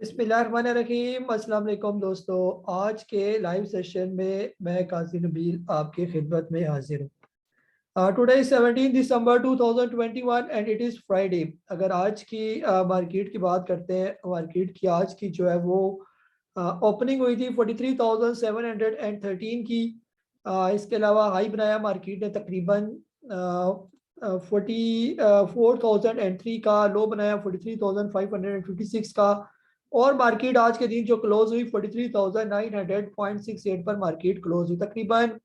बिस्मिल्लाहिर्रहमानिर्रहीम। अस्सलाम वालेकुम दोस्तों, आज के लाइव सेशन में मैं काजी नबील आपकी खिदमत में हाजिर हूँ। Today 17 December 2021 and it is Friday. अगर आज की मार्केट की बात करते हैं, मार्केट की आज की जो है वो ओपनिंग हुई थी 43,713 की। इसके अलावा हाई बनाया मार्केट ने तकरीबन 44,003 का, लो बनाया 43,556 का। और मार्केट आज के दिन जो क्लोज हुई 43,900.68 पर मार्केट क्लोज हुई। तकरीबन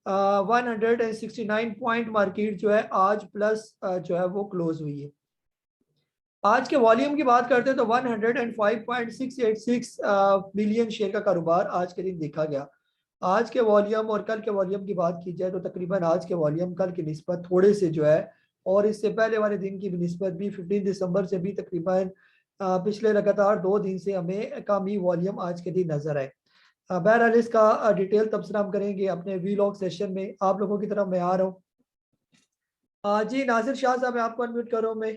169 पॉइंट मार्केट जो है आज प्लस जो है वो क्लोज हुई है। आज के वॉल्यूम की बात करते हैं तो 105.686 बिलियन शेयर का कारोबार आज के दिन देखा गया। आज के वॉल्यूम और कल के वॉल्यूम की बात की जाए तो तकरीबन आज के वॉल्यूम कल की निस्बत थोड़े से जो है, और इससे पहले वाले दिन की भी निस्बत भी 15 दिसंबर से भी तकरीबन पिछले लगातार 2 दिन से हमें कम ही वॉल्यूम आज के दिन नजर आए। बहरहाल इसका डिटेल तबसरा हम करेंगे अपने वीलॉग सेशन में। आप लोगों की तरफ मैं आ रहा हूँ। जी नासिर शाह साहब, मैं आपको अनम्यूट कर रहा हूँ। मैं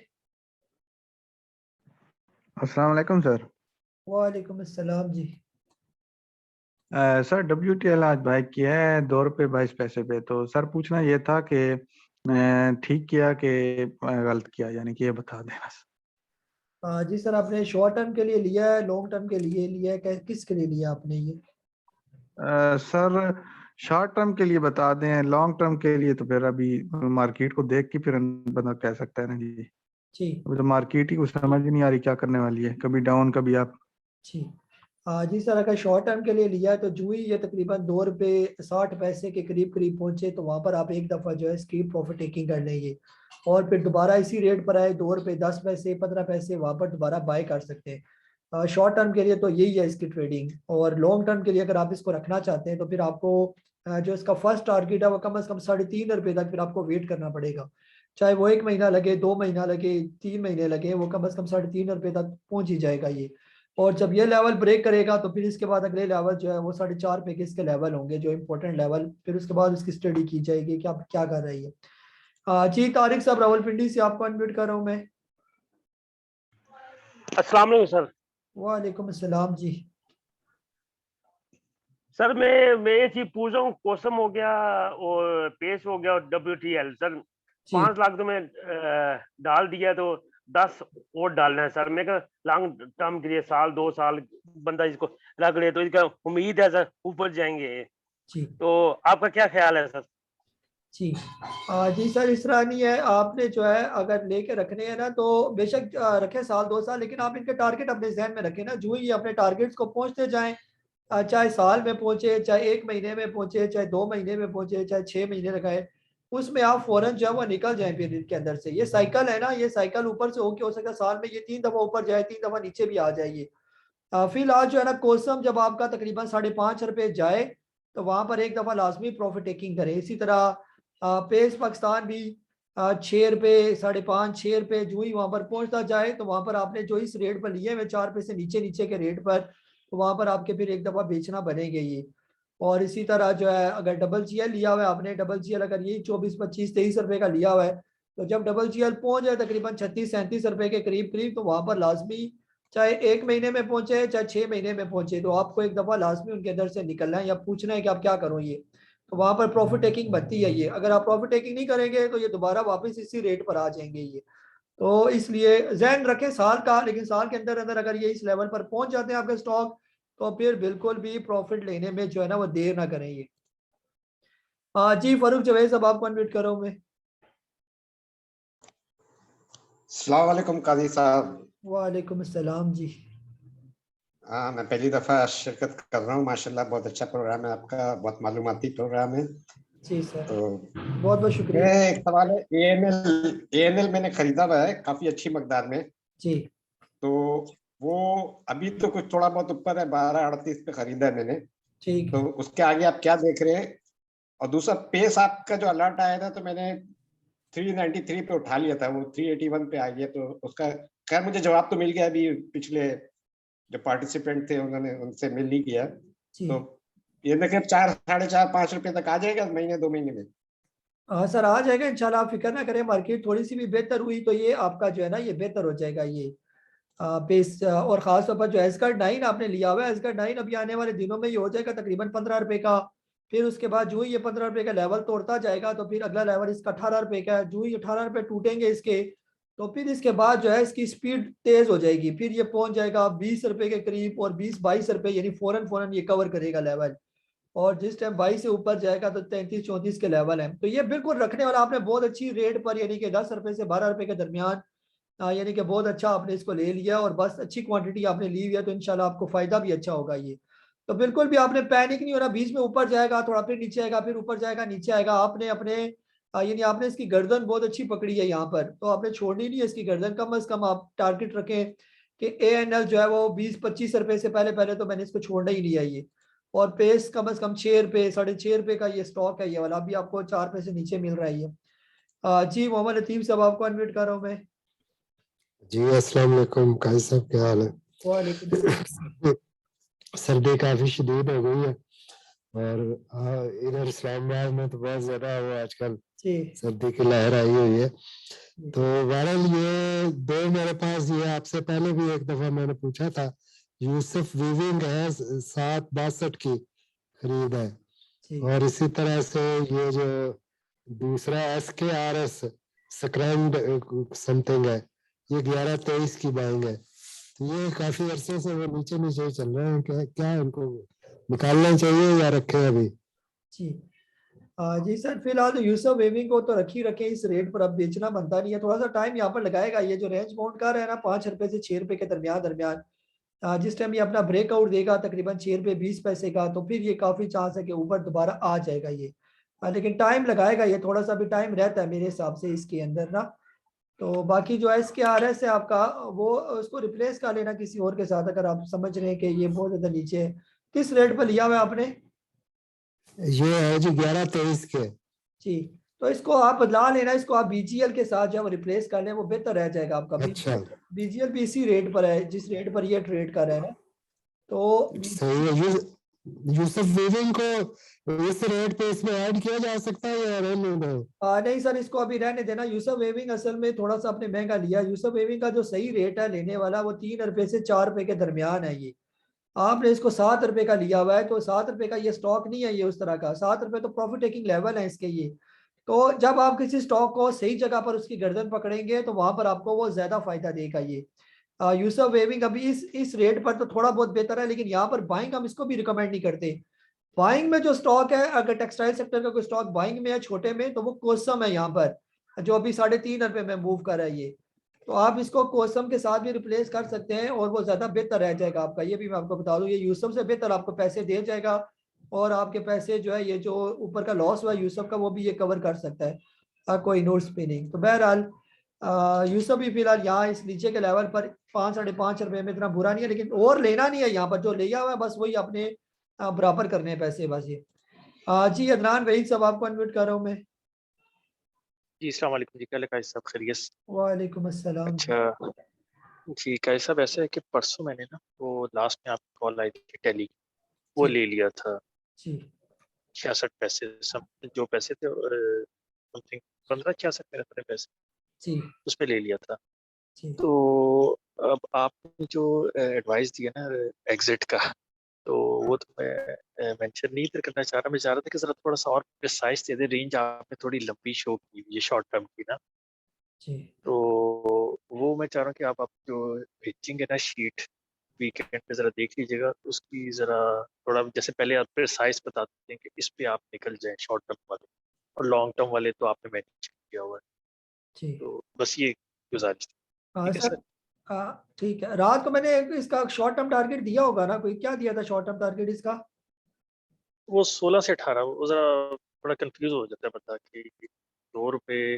अस्सलाम वालेकुम सर। वालेकुम अस्सलाम जी। सर WTL आज बाय किया है ₹2.22 पे। तो सर पूछना ये था कि ठीक किया कि गलत किया, यानी कि ये बता देना। जी सर, आपने शॉर्ट टर्म के लिए लिया है, लॉन्ग टर्म के लिए लिया है, किसके लिए लिया आपने ये? सर शॉर्ट टर्म के लिए बता दें, लॉन्ग टर्म के लिए तो फिर अभी मार्केट को देख के फिर बंदा कह सकता है ना जी। जी अभी तो मार्केट ही कुछ समझ ही नहीं आ रही क्या करने वाली है, कभी डाउन कभी अप। जी। जी सर, अगर शॉर्ट टर्म के लिए लिया है तो जो ही ये तकरीबन ₹2.60 के करीब करीब पहुंचे तो वहां पर आप एक दफा जो है इसकी प्रॉफिट टेकिंग कर लेंगे, और फिर दोबारा इसी रेट पर आए ₹2.10 15 पैसे वहां पर दोबारा बाय कर सकते हैं। शॉर्ट टर्म के लिए तो यही है इसकी ट्रेडिंग। और लॉन्ग टर्म के लिए अगर आप इसको रखना चाहते हैं तो फिर आपको जो इसका फर्स्ट टारगेट है वो कम से कम ₹3.5 तक फिर आपको वेट करना पड़ेगा। चाहे वो 1 महीना लगे, 2 महीना लगे, 3 महीने लगे, वो कम से कम ₹3.5 तक पहुंच ही जाएगा ये। और जब ये लेवल ब्रेक करेगा तो फिर इसके बाद अगले लेवल जो है वो 4.5 पे के इसके लेवल होंगे जो इंपॉर्टेंट लेवल। फिर उसके बाद उसकी स्टडी की जाएगी कि आप क्या कर रही है। जी तारिक साहब, रावलपिंडी से आपको अनम्यूट कर रहा हूँ मैं। अस्सलाम वालेकुम सर। वालेकुम अस्सलाम जी। सर मैं ये चीज पूछ रहा हूँ, कोसम हो गया और पेश हो गया और WTL सर, जी 5 लाख तो मैं डाल दिया, तो 10 और डालना है सर। मैं लॉन्ग टर्म के लिए साल 2 साल बंदा इसको रख ले तो इसका उम्मीद है सर ऊपर जाएंगे। जी तो आपका क्या ख्याल है सर? जी। जी सर, इस तरह नहीं है। आपने जो है अगर लेके रखने हैं ना तो बेशक रखें साल 2 साल, लेकिन आप इनके टारगेट अपने जहन में रखें ना। जो ही अपने टारगेट्स को पहुंचते जाएं, चाहे साल में पहुंचे, चाहे 1 महीने में पहुंचे, चाहे 2 महीने में पहुंचे, चाहे 6 महीने लगाए, उसमें आप फौरन जो है वो निकल जाए। फिर इनके अंदर से ये साइकिल है ना, ये साइकिल ऊपर से होके हो सकता है साल में ये 3 दफा ऊपर जाए, 3 दफा नीचे भी आ जाइए। फिलहाल जो है ना कोसम जब आपका तकरीबन ₹5.5 जाए तो वहां पर एक दफा लाजमी प्रॉफिट टेकिंग करें। इसी तरह पेस पाकिस्तान भी ₹6, ₹5.5, ₹6 जो ही वहां पर पहुंचता जाए तो वहां पर आपने जो इस रेट पर लिए हुए 4 पैसे नीचे नीचे के रेट पर, तो वहां पर आपके फिर एक दफा बेचना बनेंगे ये। और इसी तरह जो है अगर WGL लिया हुआ है आपने, WGL अगर ये 24, 25, 23 रुपए का लिया हुआ है, तो जब WGL पहुंच जाए तकरीबन 36, 37 रुपए के करीब करीब, तो वहां पर लाजमी, चाहे 1 महीने में पहुंचे चाहे 6 महीने में पहुंचे, तो आपको एक दफा लाजमी उनके अंदर से निकलना है या पूछना है कि आप क्या करो ये। तो वहां पर प्रॉफिट टेकिंग बनती है ये। अगर आप प्रॉफिट टेकिंग नहीं करेंगे तो ये दोबारा वापस इसी रेट पर आ जाएंगे ये। तो इसलिए जहन रखें साल का, लेकिन साल के अंदर अंदर अगर ये इस लेवल पर पहुंच जाते हैं आपके स्टॉक, तो फिर बिल्कुल भी प्रॉफिट लेने में जो है ना वो देर ना करें ये। जी फरूक जवेद साहब, आपको अनम्यूट कर रहा हूं मैं। अस्सलाम वालेकुम काजी साहब। वालेकुम अस्सलाम जी। मैं पहली दफ़ा शिरकत कर रहा हूँ। माशाल्लाह बहुत अच्छा प्रोग्राम है आपका, बहुत मालूमाती प्रोग्राम है। जी सर, तो बहुत बहुत शुक्रिया। मैं एक सवाल है, ANL मैंने खरीदा हुआ है काफ़ी अच्छी मकदार में। जी तो वो अभी तो कुछ थोड़ा बहुत ऊपर है, 12.38 पे खरीदा है मैंने। ठीक तो है। उसके आगे आप क्या देख रहे हैं? और दूसरा पेस आपका जो अलर्ट आया था तो मैंने 393 पे उठा लिया था, वो 381 पे आ गया। तो उसका खैर मुझे जवाब तो मिल गया, अभी पिछले जो पार्टिसिपेंट थे उन्होंने उनसे मिल नहीं किया। जी तो ये देखिए 4, 4.5, ₹5 तक आ जाएगा महीने 2 महीने में। हाँ सर, आ जाएगा इंशाल्लाह, आप फिक्र ना करें। मार्केट थोड़ी सी भी बेहतर हुई तो ये आपका जो है ना ये बेहतर हो जाएगा ये। बेस और ख़ास तौर पर जो एसकर 9 आपने लिया हुआ है, एसकर 9 अभी आने वाले दिनों में ये हो जाएगा तकरीबन 15 रुपए का। फिर उसके बाद जो ही ये 15 रुपए का लेवल तोड़ता जाएगा तो फिर अगला लेवल इसका 18 रुपए का है। जो ही 18 रुपए टूटेंगे इसके, तो फिर इसके बाद जो है इसकी स्पीड तेज हो जाएगी, फिर ये पहुंच जाएगा 20 रुपए के करीब और 20-22 रुपए, यानी फौरन फौरन ये कवर करेगा लेवल। और जिस टाइम 22 से ऊपर जाएगा तो 33-34 के लेवल है। तो ये बिल्कुल रखने वाला आपने बहुत अच्छी रेट पर, यानी कि 10 रुपए से 12 रुपए के दरमियान, यानी कि बहुत अच्छा आपने इसको ले लिया और बस अच्छी क्वांटिटी आपने ली हुई है, तो इंशाल्लाह आपको फायदा भी अच्छा होगा ये। तो बिल्कुल भी आपने पैनिक नहीं होना, बीच में ऊपर जाएगा थोड़ा, फिर नीचे आएगा, फिर ऊपर जाएगा नीचे आएगा। आपने अपने यानी आपने इसकी गर्दन बहुत अच्छी पकड़ी है यहाँ पर, तो आपने छोड़नी नहीं है इसकी गर्दन। कम अज कम आप टारगेट रखें कि ANL जो है वो 20-25 रुपए से पहले पहले तो मैंने इसको छोड़ना ही लिया ये। और पेस कम अज कम 6 रुपए 6.5 रुपए का ये स्टॉक है ये वाला, अभी आपको 4 रुपए से नीचे मिल रहा है ये। जी मोहम्मद लतीफ साहब आपको अनम्यूट कर रहा हूँ मैं। जी अस्सलाम वालेकुम, काजी साहब क्या हाल है? वालेकुम सलाम। सर्दी काफी शदीद हो गई है और इधर इस्लामाबाद में तो बहुत ज्यादा वो आजकल जी सर्दी की लहर आई हुई है। तो बहरहाल ये दो मेरे पास, ये आपसे पहले भी एक दफा मैंने पूछा था, यूसुफ वीविंग है 762 की खरीद है, जी और इसी तरह से ये जो दूसरा SKRS स्क्रैंड समथिंग है, ये 11-23 की बाइंग है। तो ये काफी अरसे से वो नीचे नीचे ही चल रहे हैं, क्या इनको निकालना चाहिए या रखें अभी? जी जी सर, फिलहाल तो यूसुफ वेविंग को तो रखी रखे, इस रेट पर अब बेचना बनता नहीं है। थोड़ा सा टाइम यहाँ पर लगाएगा, ये जो रेंज बाउंड कर रहा है ना 5 रुपए से 6 रुपए के दरमियान दरमियान, जिस टाइम ये अपना ब्रेकआउट देगा तकरीबन 6 रुपए 20 पैसे का, तो फिर ये काफी चांस है कि ऊपर दोबारा आ जाएगा ये। लेकिन टाइम लगाएगा ये, थोड़ा सा भी टाइम रहता है मेरे हिसाब से इसके अंदर ना। तो बाकी जो SKRS है आपका, वो उसको रिप्लेस कर लेना किसी और के साथ, अगर आप समझ रहे हैं कि ये बहुत ज्यादा नीचे है। किस रेट पर लिया हुआ है आपने? ये है जी 11-23 के। जी, तो इसको आप बदला लेना, इसको आप BGL के साथ जब रिप्लेस कर लें वो बेहतर रह जाएगा आपका। अच्छा, BGL भी इसी रेट पर है जिस रेट पर ये ट्रेड कर रहा है ना, तो सही है। यूसुफ वीविंग को इस रेट पे इसमें ऐड किया जा सकता है या रहने दो? नहीं सर, इसको अभी रहने देना। यूसुफ वेविंग असल में थोड़ा सा आपने महंगा लिया। यूसुफ वेविंग का जो सही रेट है लेने वाला वो 3 रुपए से 4 रुपए के दरमियान है ये। आपने इसको 7 रुपए का लिया हुआ है, तो 7 रुपए का ये स्टॉक नहीं है ये उस तरह का। 7 रुपए तो प्रॉफिट टेकिंग लेवल है इसके ये। तो जब आप किसी स्टॉक को सही जगह पर उसकी गर्दन पकड़ेंगे तो वहां पर आपको वो ज्यादा फायदा देगा ये। यूसुफ वेविंग अभी इस रेट पर तो थोड़ा बहुत बेहतर है, लेकिन यहाँ पर बाइंग हम इसको भी रिकमेंड नहीं करते। बाइंग में जो स्टॉक है, अगर टेक्सटाइल सेक्टर का कोई स्टॉक बाइंग में है छोटे में, तो वो कोसम है यहाँ पर, जो अभी 3.5 रुपए में मूव कर रहा है ये। तो आप इसको कोसम के साथ भी रिप्लेस कर सकते हैं और वो ज्यादा बेहतर रह जाएगा आपका। ये भी मैं आपको बता दूं, ये यूसुफ से बेहतर आपको पैसे दे जाएगा, और आपके पैसे जो है ये जो ऊपर का लॉस हुआ यूसुफ का वो भी ये कवर कर सकता है, कोई नो स्पिनिंग। तो बहरहाल यूसुफ भी फिलहाल यहाँ इस नीचे के लेवल पर 5-5.5 रुपए में इतना बुरा नहीं है, लेकिन और लेना नहीं है यहाँ पर। जो लिया हुआ है बस वही अपने बराबर करने हैं पैसे बस ये। जी अदनान वहीद साहब आपको अनम्यूट कर रहा हूँ मैं। जी अस्सलाम वालेकुम जी, क्या हाल है सब खैरियत से? वालेकुम अस्सलाम। अच्छा जी, कैसा साहब ऐसा है कि परसों मैंने ना वो लास्ट में आपकी कॉल आई थी टेली, वो जी ले लिया था जी 66 पैसे जो पैसे थे समथिंग 15-66 मेरे अपने पैसे जी उसमें ले लिया था। जी तो अब आपने जो एडवाइस दिया ना एग्जिट का, तो वो तो मैं मेंशन नहीं करना चाह रहा। मैं चाह रहा था कि जरा थोड़ा सा और प्रिसाइज दे दे, रेंज आपने थोड़ी लंबी शो की ये शॉर्ट टर्म की ना, जी तो वो मैं चाह रहा हूँ कि आप जो भेजेंगे ना शीट वीकेंड पे जरा देख लीजिएगा उसकी, जरा थोड़ा जैसे पहले आप प्रिसाइज बता देते हैं कि इस पे आप निकल जाएं शॉर्ट टर्म वाले, और लॉन्ग टर्म वाले तो आपने मेंशन किया हुआ है। जी। तो बस ये गुजारिश थी। ठीक है सर सर। ठीक है। रात को मैंने इसका शॉर्ट टर्म टारगेट दिया होगा ना, कोई क्या दिया था शॉर्ट टर्म टारगेट इसका? वो 16 से 18 वो जरा थोड़ा कंफ्यूज हो जाता है बता कि 2 रुपए,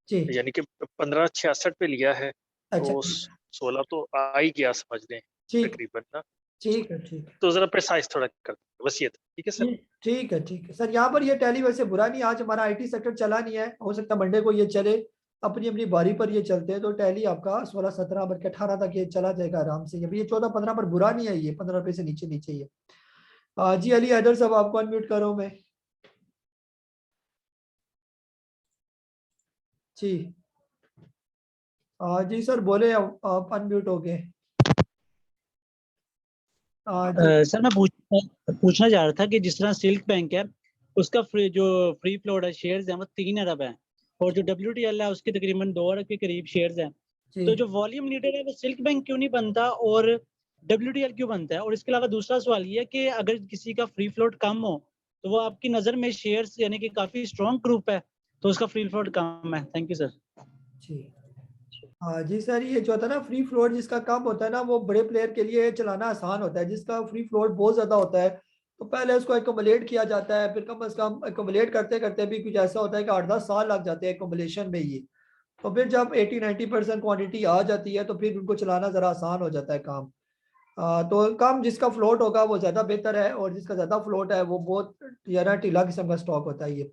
जी यानी कि 15.66 पे लिया है, अच्छा तो 16 तो आ ही गया समझ लें ठीक तकरीबन ना। ठीक है ठीक है तो जरा प्रिसाइज थोड़ा कर दीजिए, बस ये था। ठीक है सर। ठीक है सर। यहाँ पर ये टैली वैसे बुरा नहीं, आज हमारा IT सेक्टर चला नहीं है, हो सकता है मंडे को ये चले। अपनी अपनी बारी पर ये चलते हैं, तो टैली आपका 16-17 बल्कि 18 तक ये चला जाएगा आराम से। अभी ये 14-15 पर बुरा नहीं है, ये 15 रुपए से नीचे नीचे ही है। जी अली हैदर साहब आपको अनम्यूट करो मैं। जी जी सर बोले, आप अनम्यूट हो गए। सर मैं पूछना चाह रहा था कि जिस तरह सिल्क बैंक है उसका जो फ्री फ्लोट है शेयर्स हैं वो 3 अरब है और जो WTL है उसके तकरीबन 2 अरब के करीब शेयर्स हैं। तो जो वॉल्यूम लीडर है वो सिल्क बैंक क्यों नहीं बनता और WTL क्यों बनता है? और इसके अलावा दूसरा सवाल ये है कि अगर किसी का फ्री फ्लोट कम हो तो वो आपकी नज़र में शेयर्स यानी कि काफ़ी स्ट्रॉन्ग ग्रुप है तो उसका फ्री फ्लोट कम है। Thank you sir. जी जी सर, ये जो होता है ना फ्री फ्लोट जिसका कम होता है ना, वो बड़े प्लेयर के लिए चलाना आसान होता है। जिसका फ्री फ्लोट बहुत ज्यादा होता है तो पहले उसको एकोमोलेट किया जाता है, फिर कम अज कम एकोमोलेट करते करते भी कुछ ऐसा होता है कि 8-10 साल लग जाते हैं एकोमोलेशन में ही। तो फिर जब 80-90% क्वांटिटी आ जाती है तो फिर उनको चलाना जरा आसान हो जाता है काम। तो कम जिसका फ्लोट होगा वो ज्यादा बेहतर है, और जिसका ज्यादा फ्लोट है वो बहुत ज्यादा ढीला किस्म का स्टॉक होता है ये।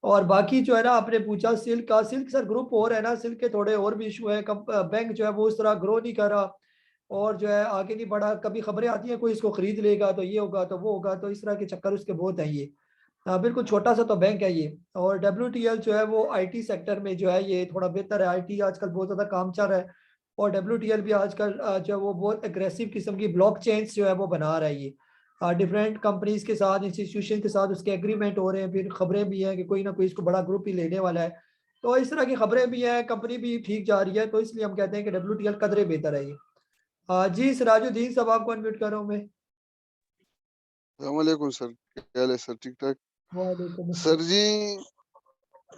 और बाकी जो है ना, आपने पूछा सिल्क का, सिल्क सर ग्रुप और है ना, सिल्क के थोड़े और भी इशू है। बैंक जो है वो उस तरह ग्रो नहीं कर रहा और जो है आगे नहीं बढ़ा। कभी खबरें आती हैं कोई इसको खरीद लेगा तो ये होगा तो वो होगा, तो इस तरह के चक्कर उसके बहुत हैं ये। बिल्कुल छोटा सा तो बैंक है ये। और WTL जो है वो IT सेक्टर में जो है ये थोड़ा बेहतर है। IT आजकल बहुत ज़्यादा काम चल रहा है, और WTL भी आजकल जो है वो बहुत एग्रेसिव किस्म की ब्लॉक चेन्स जो है वो बना रहा है ये। डिफरेंट कंपनीज के साथ, इंस्टीट्यूशन के साथ उसके एग्रीमेंट हो रहे हैं। फिर खबरें भी हैं कि कोई ना कोई इसको बड़ा ग्रुप ही लेने वाला है। तो इस तरह की खबरें भी हैं, कंपनी भी ठीक जा रही है, तो इसलिए हम कहते हैं कि WTL कदरे बेहतर है ये। जी सिराजुद्दीन साहब, आपको अनम्यूट कर रहा हूँ मैं। अस्सलामुअलैकुम सर, क्या हाल है सर? ठीक ठाक वालेकुम सर अस्सलाम। जी।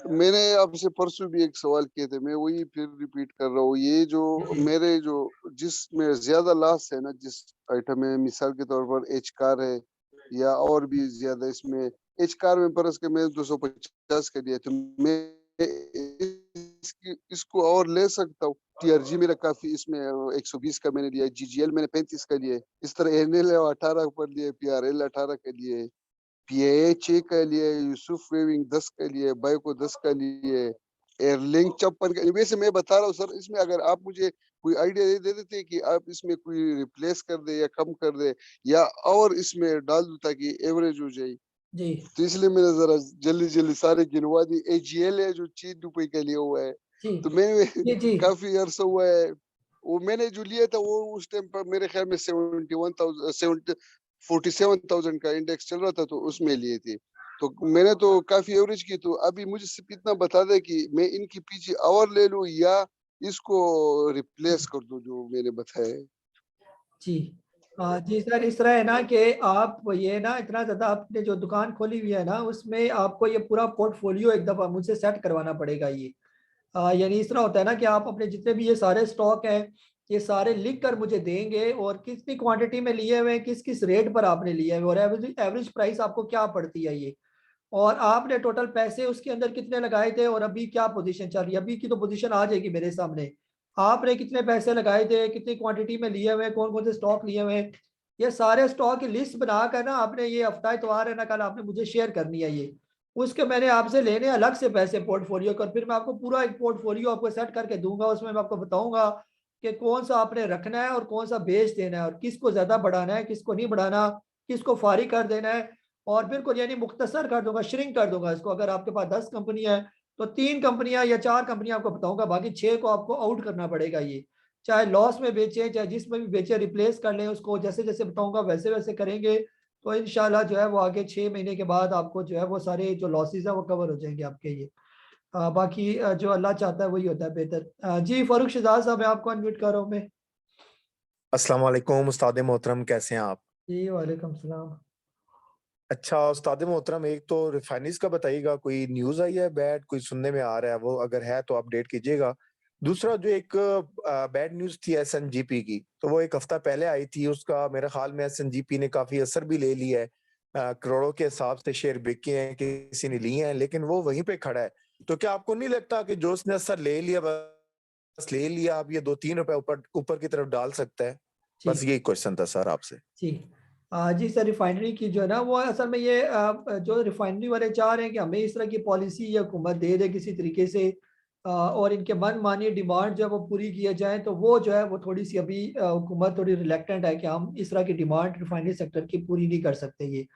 मैंने आपसे परसों भी एक सवाल किए थे, मैं वही फिर रिपीट कर रहा हूँ। ये जो मेरे जो जिसमें ज्यादा लॉस है ना, जिस आइटम में, मिसाल के तौर पर एच कार है या और भी ज्यादा, इसमें एच कार में परस के मैं 250 का लिया, तो मैं इसको और ले सकता हूँ। TRG मेरा काफी, इसमें 120 का मैंने लिया, GGL मैंने 35 का लिया, इस तरह NL 18 पर लिए, PRL 18 का लिए, PAH का लिए, यूसुफ वेविंग 10 का लिए, बाइको 10 का लिए, एयरलिंक 54 का। वैसे मैं बता रहा हूँ सर, इसमें अगर आप मुझे कोई आइडिया दे देते कि आप इसमें कोई रिप्लेस कर दे या कम कर दे या और इसमें डाल दो ताकि एवरेज हो जाए, जी तो इसलिए मैंने जरा जल्दी जल्दी सारे गिनवा दी। AGL है जो 3 रुपए का लिया हुआ है, जी तो मैंने जी जी काफी अरसा हुआ है। वो मैंने जो लिया था वो उस टाइम पर मेरे ख्याल में 47,000 का इंडेक्स चल रहा था, तो उसमें लिए थे। तो मैंने तो काफी एवरेज की। तो अभी मुझे सिर्फ इतना बता दे कि मैं इनके पीछे और ले लूं या इसको रिप्लेस कर दूं जो मैंने बताया है। जी जी सर, इस तरह है ना कि आप ये ना इतना ज़्यादा आपने जो दुकान खोली हुई है ना, उसमें आपको ये पूरा पोर्टफोलियो एक दफ़ा मुझसे सेट करवाना पड़ेगा ये। यानी इस तरह होता है ना कि आप अपने जितने भी ये सारे स्टॉक हैं ये सारे लिख कर मुझे देंगे, और कितनी क्वांटिटी में लिए हुए हैं, किस किस रेट पर आपने लिए हुए, और एवरेज एवरेज प्राइस आपको क्या पड़ती है ये, और आपने टोटल पैसे उसके अंदर कितने लगाए थे, और अभी क्या पोजीशन चल रही है। अभी की तो पोजीशन आ जाएगी मेरे सामने। आपने कितने पैसे लगाए थे, कितनी क्वांटिटी में लिए हुए हैं, कौन कौन से स्टॉक लिए हुए हैं, ये सारे स्टॉक की लिस्ट बनाकर ना आपने, ये हफ्ता इतवार है ना कल, आपने मुझे शेयर करनी है ये। उसके मैंने आपसे लेने अलग से पैसे पोर्टफोलियो कर, फिर मैं आपको पूरा एक पोर्टफोलियो आपको सेट करके दूंगा। उसमें मैं आपको बताऊंगा कि कौन सा आपने रखना है और कौन सा बेच देना है, और किसको ज्यादा बढ़ाना है, किसको नहीं बढ़ाना, किसको फारिग कर देना है। और बिल्कुल यानी मुख्तसर कर दूंगा, श्रिंक कर दूंगा इसको। अगर आपके पास 10 कंपनियां हैं तो 3 कंपनियां या 4 कंपनियां आपको बताऊंगा, बाकी 6 को आपको आउट करना पड़ेगा ये। चाहे लॉस में बेचे, चाहे जिसमें भी बेचे, रिप्लेस कर लें उसको, जैसे जैसे बताऊंगा वैसे वैसे करेंगे तो इंशाल्लाह जो है वो आगे 6 महीने के बाद आपको जो है वो सारे जो लॉसेज है वो कवर हो जाएंगे आपके ये। बाकी जो अल्लाह चाहता है वही होता है बेहतर। जी फारूक शहजाद साहब, मैं आपको अनम्यूट कर रहा हूँ मैं। अस्सलाम वालेकुम उस्ताद मोहतरम, कैसे हैं आप? जी वालेकुम सलाम। अच्छा उस्ताद मोहतरम, एक तो रिफाइनरीज का बताइएगा, कोई न्यूज़ आई है बैड, कोई सुनने में आ रहा है, वो अगर है तो अपडेट कीजिएगा। दूसरा जो एक बैड न्यूज़ थी SNGP की, तो वो एक हफ्ता पहले आई थी, उसका मेरे ख्याल में SNGP ने काफी असर भी ले लिया है। करोड़ों के हिसाब से शेयर बिके हैं, किसी ने लिए हैं, लेकिन वो वहीं पे खड़ा है। तो क्या आपको नहीं लगता कि जो उसने असर ले लिया बस ले लिया, अब ये 2-3 रुपए ऊपर ऊपर की तरफ डाल सकता है? जी बस यही क्वेश्चन था सर आपसे। जी जी सर, रिफाइनरी की जो है ना वो असल में ये जो रिफाइनरी वाले चाह रहे हैं कि हमें इस तरह की पॉलिसी या हुकूमत दे दे किसी तरीके से, और इनके मन मानी डिमांड जो है वो पूरी किया जाए, तो वो जो है वो थोड़ी सी अभी हुकूमत थोड़ी रिलेक्टेंट है कि हम इस तरह की डिमांड रिफाइनरी सेक्टर की पूरी नहीं कर सकते ये।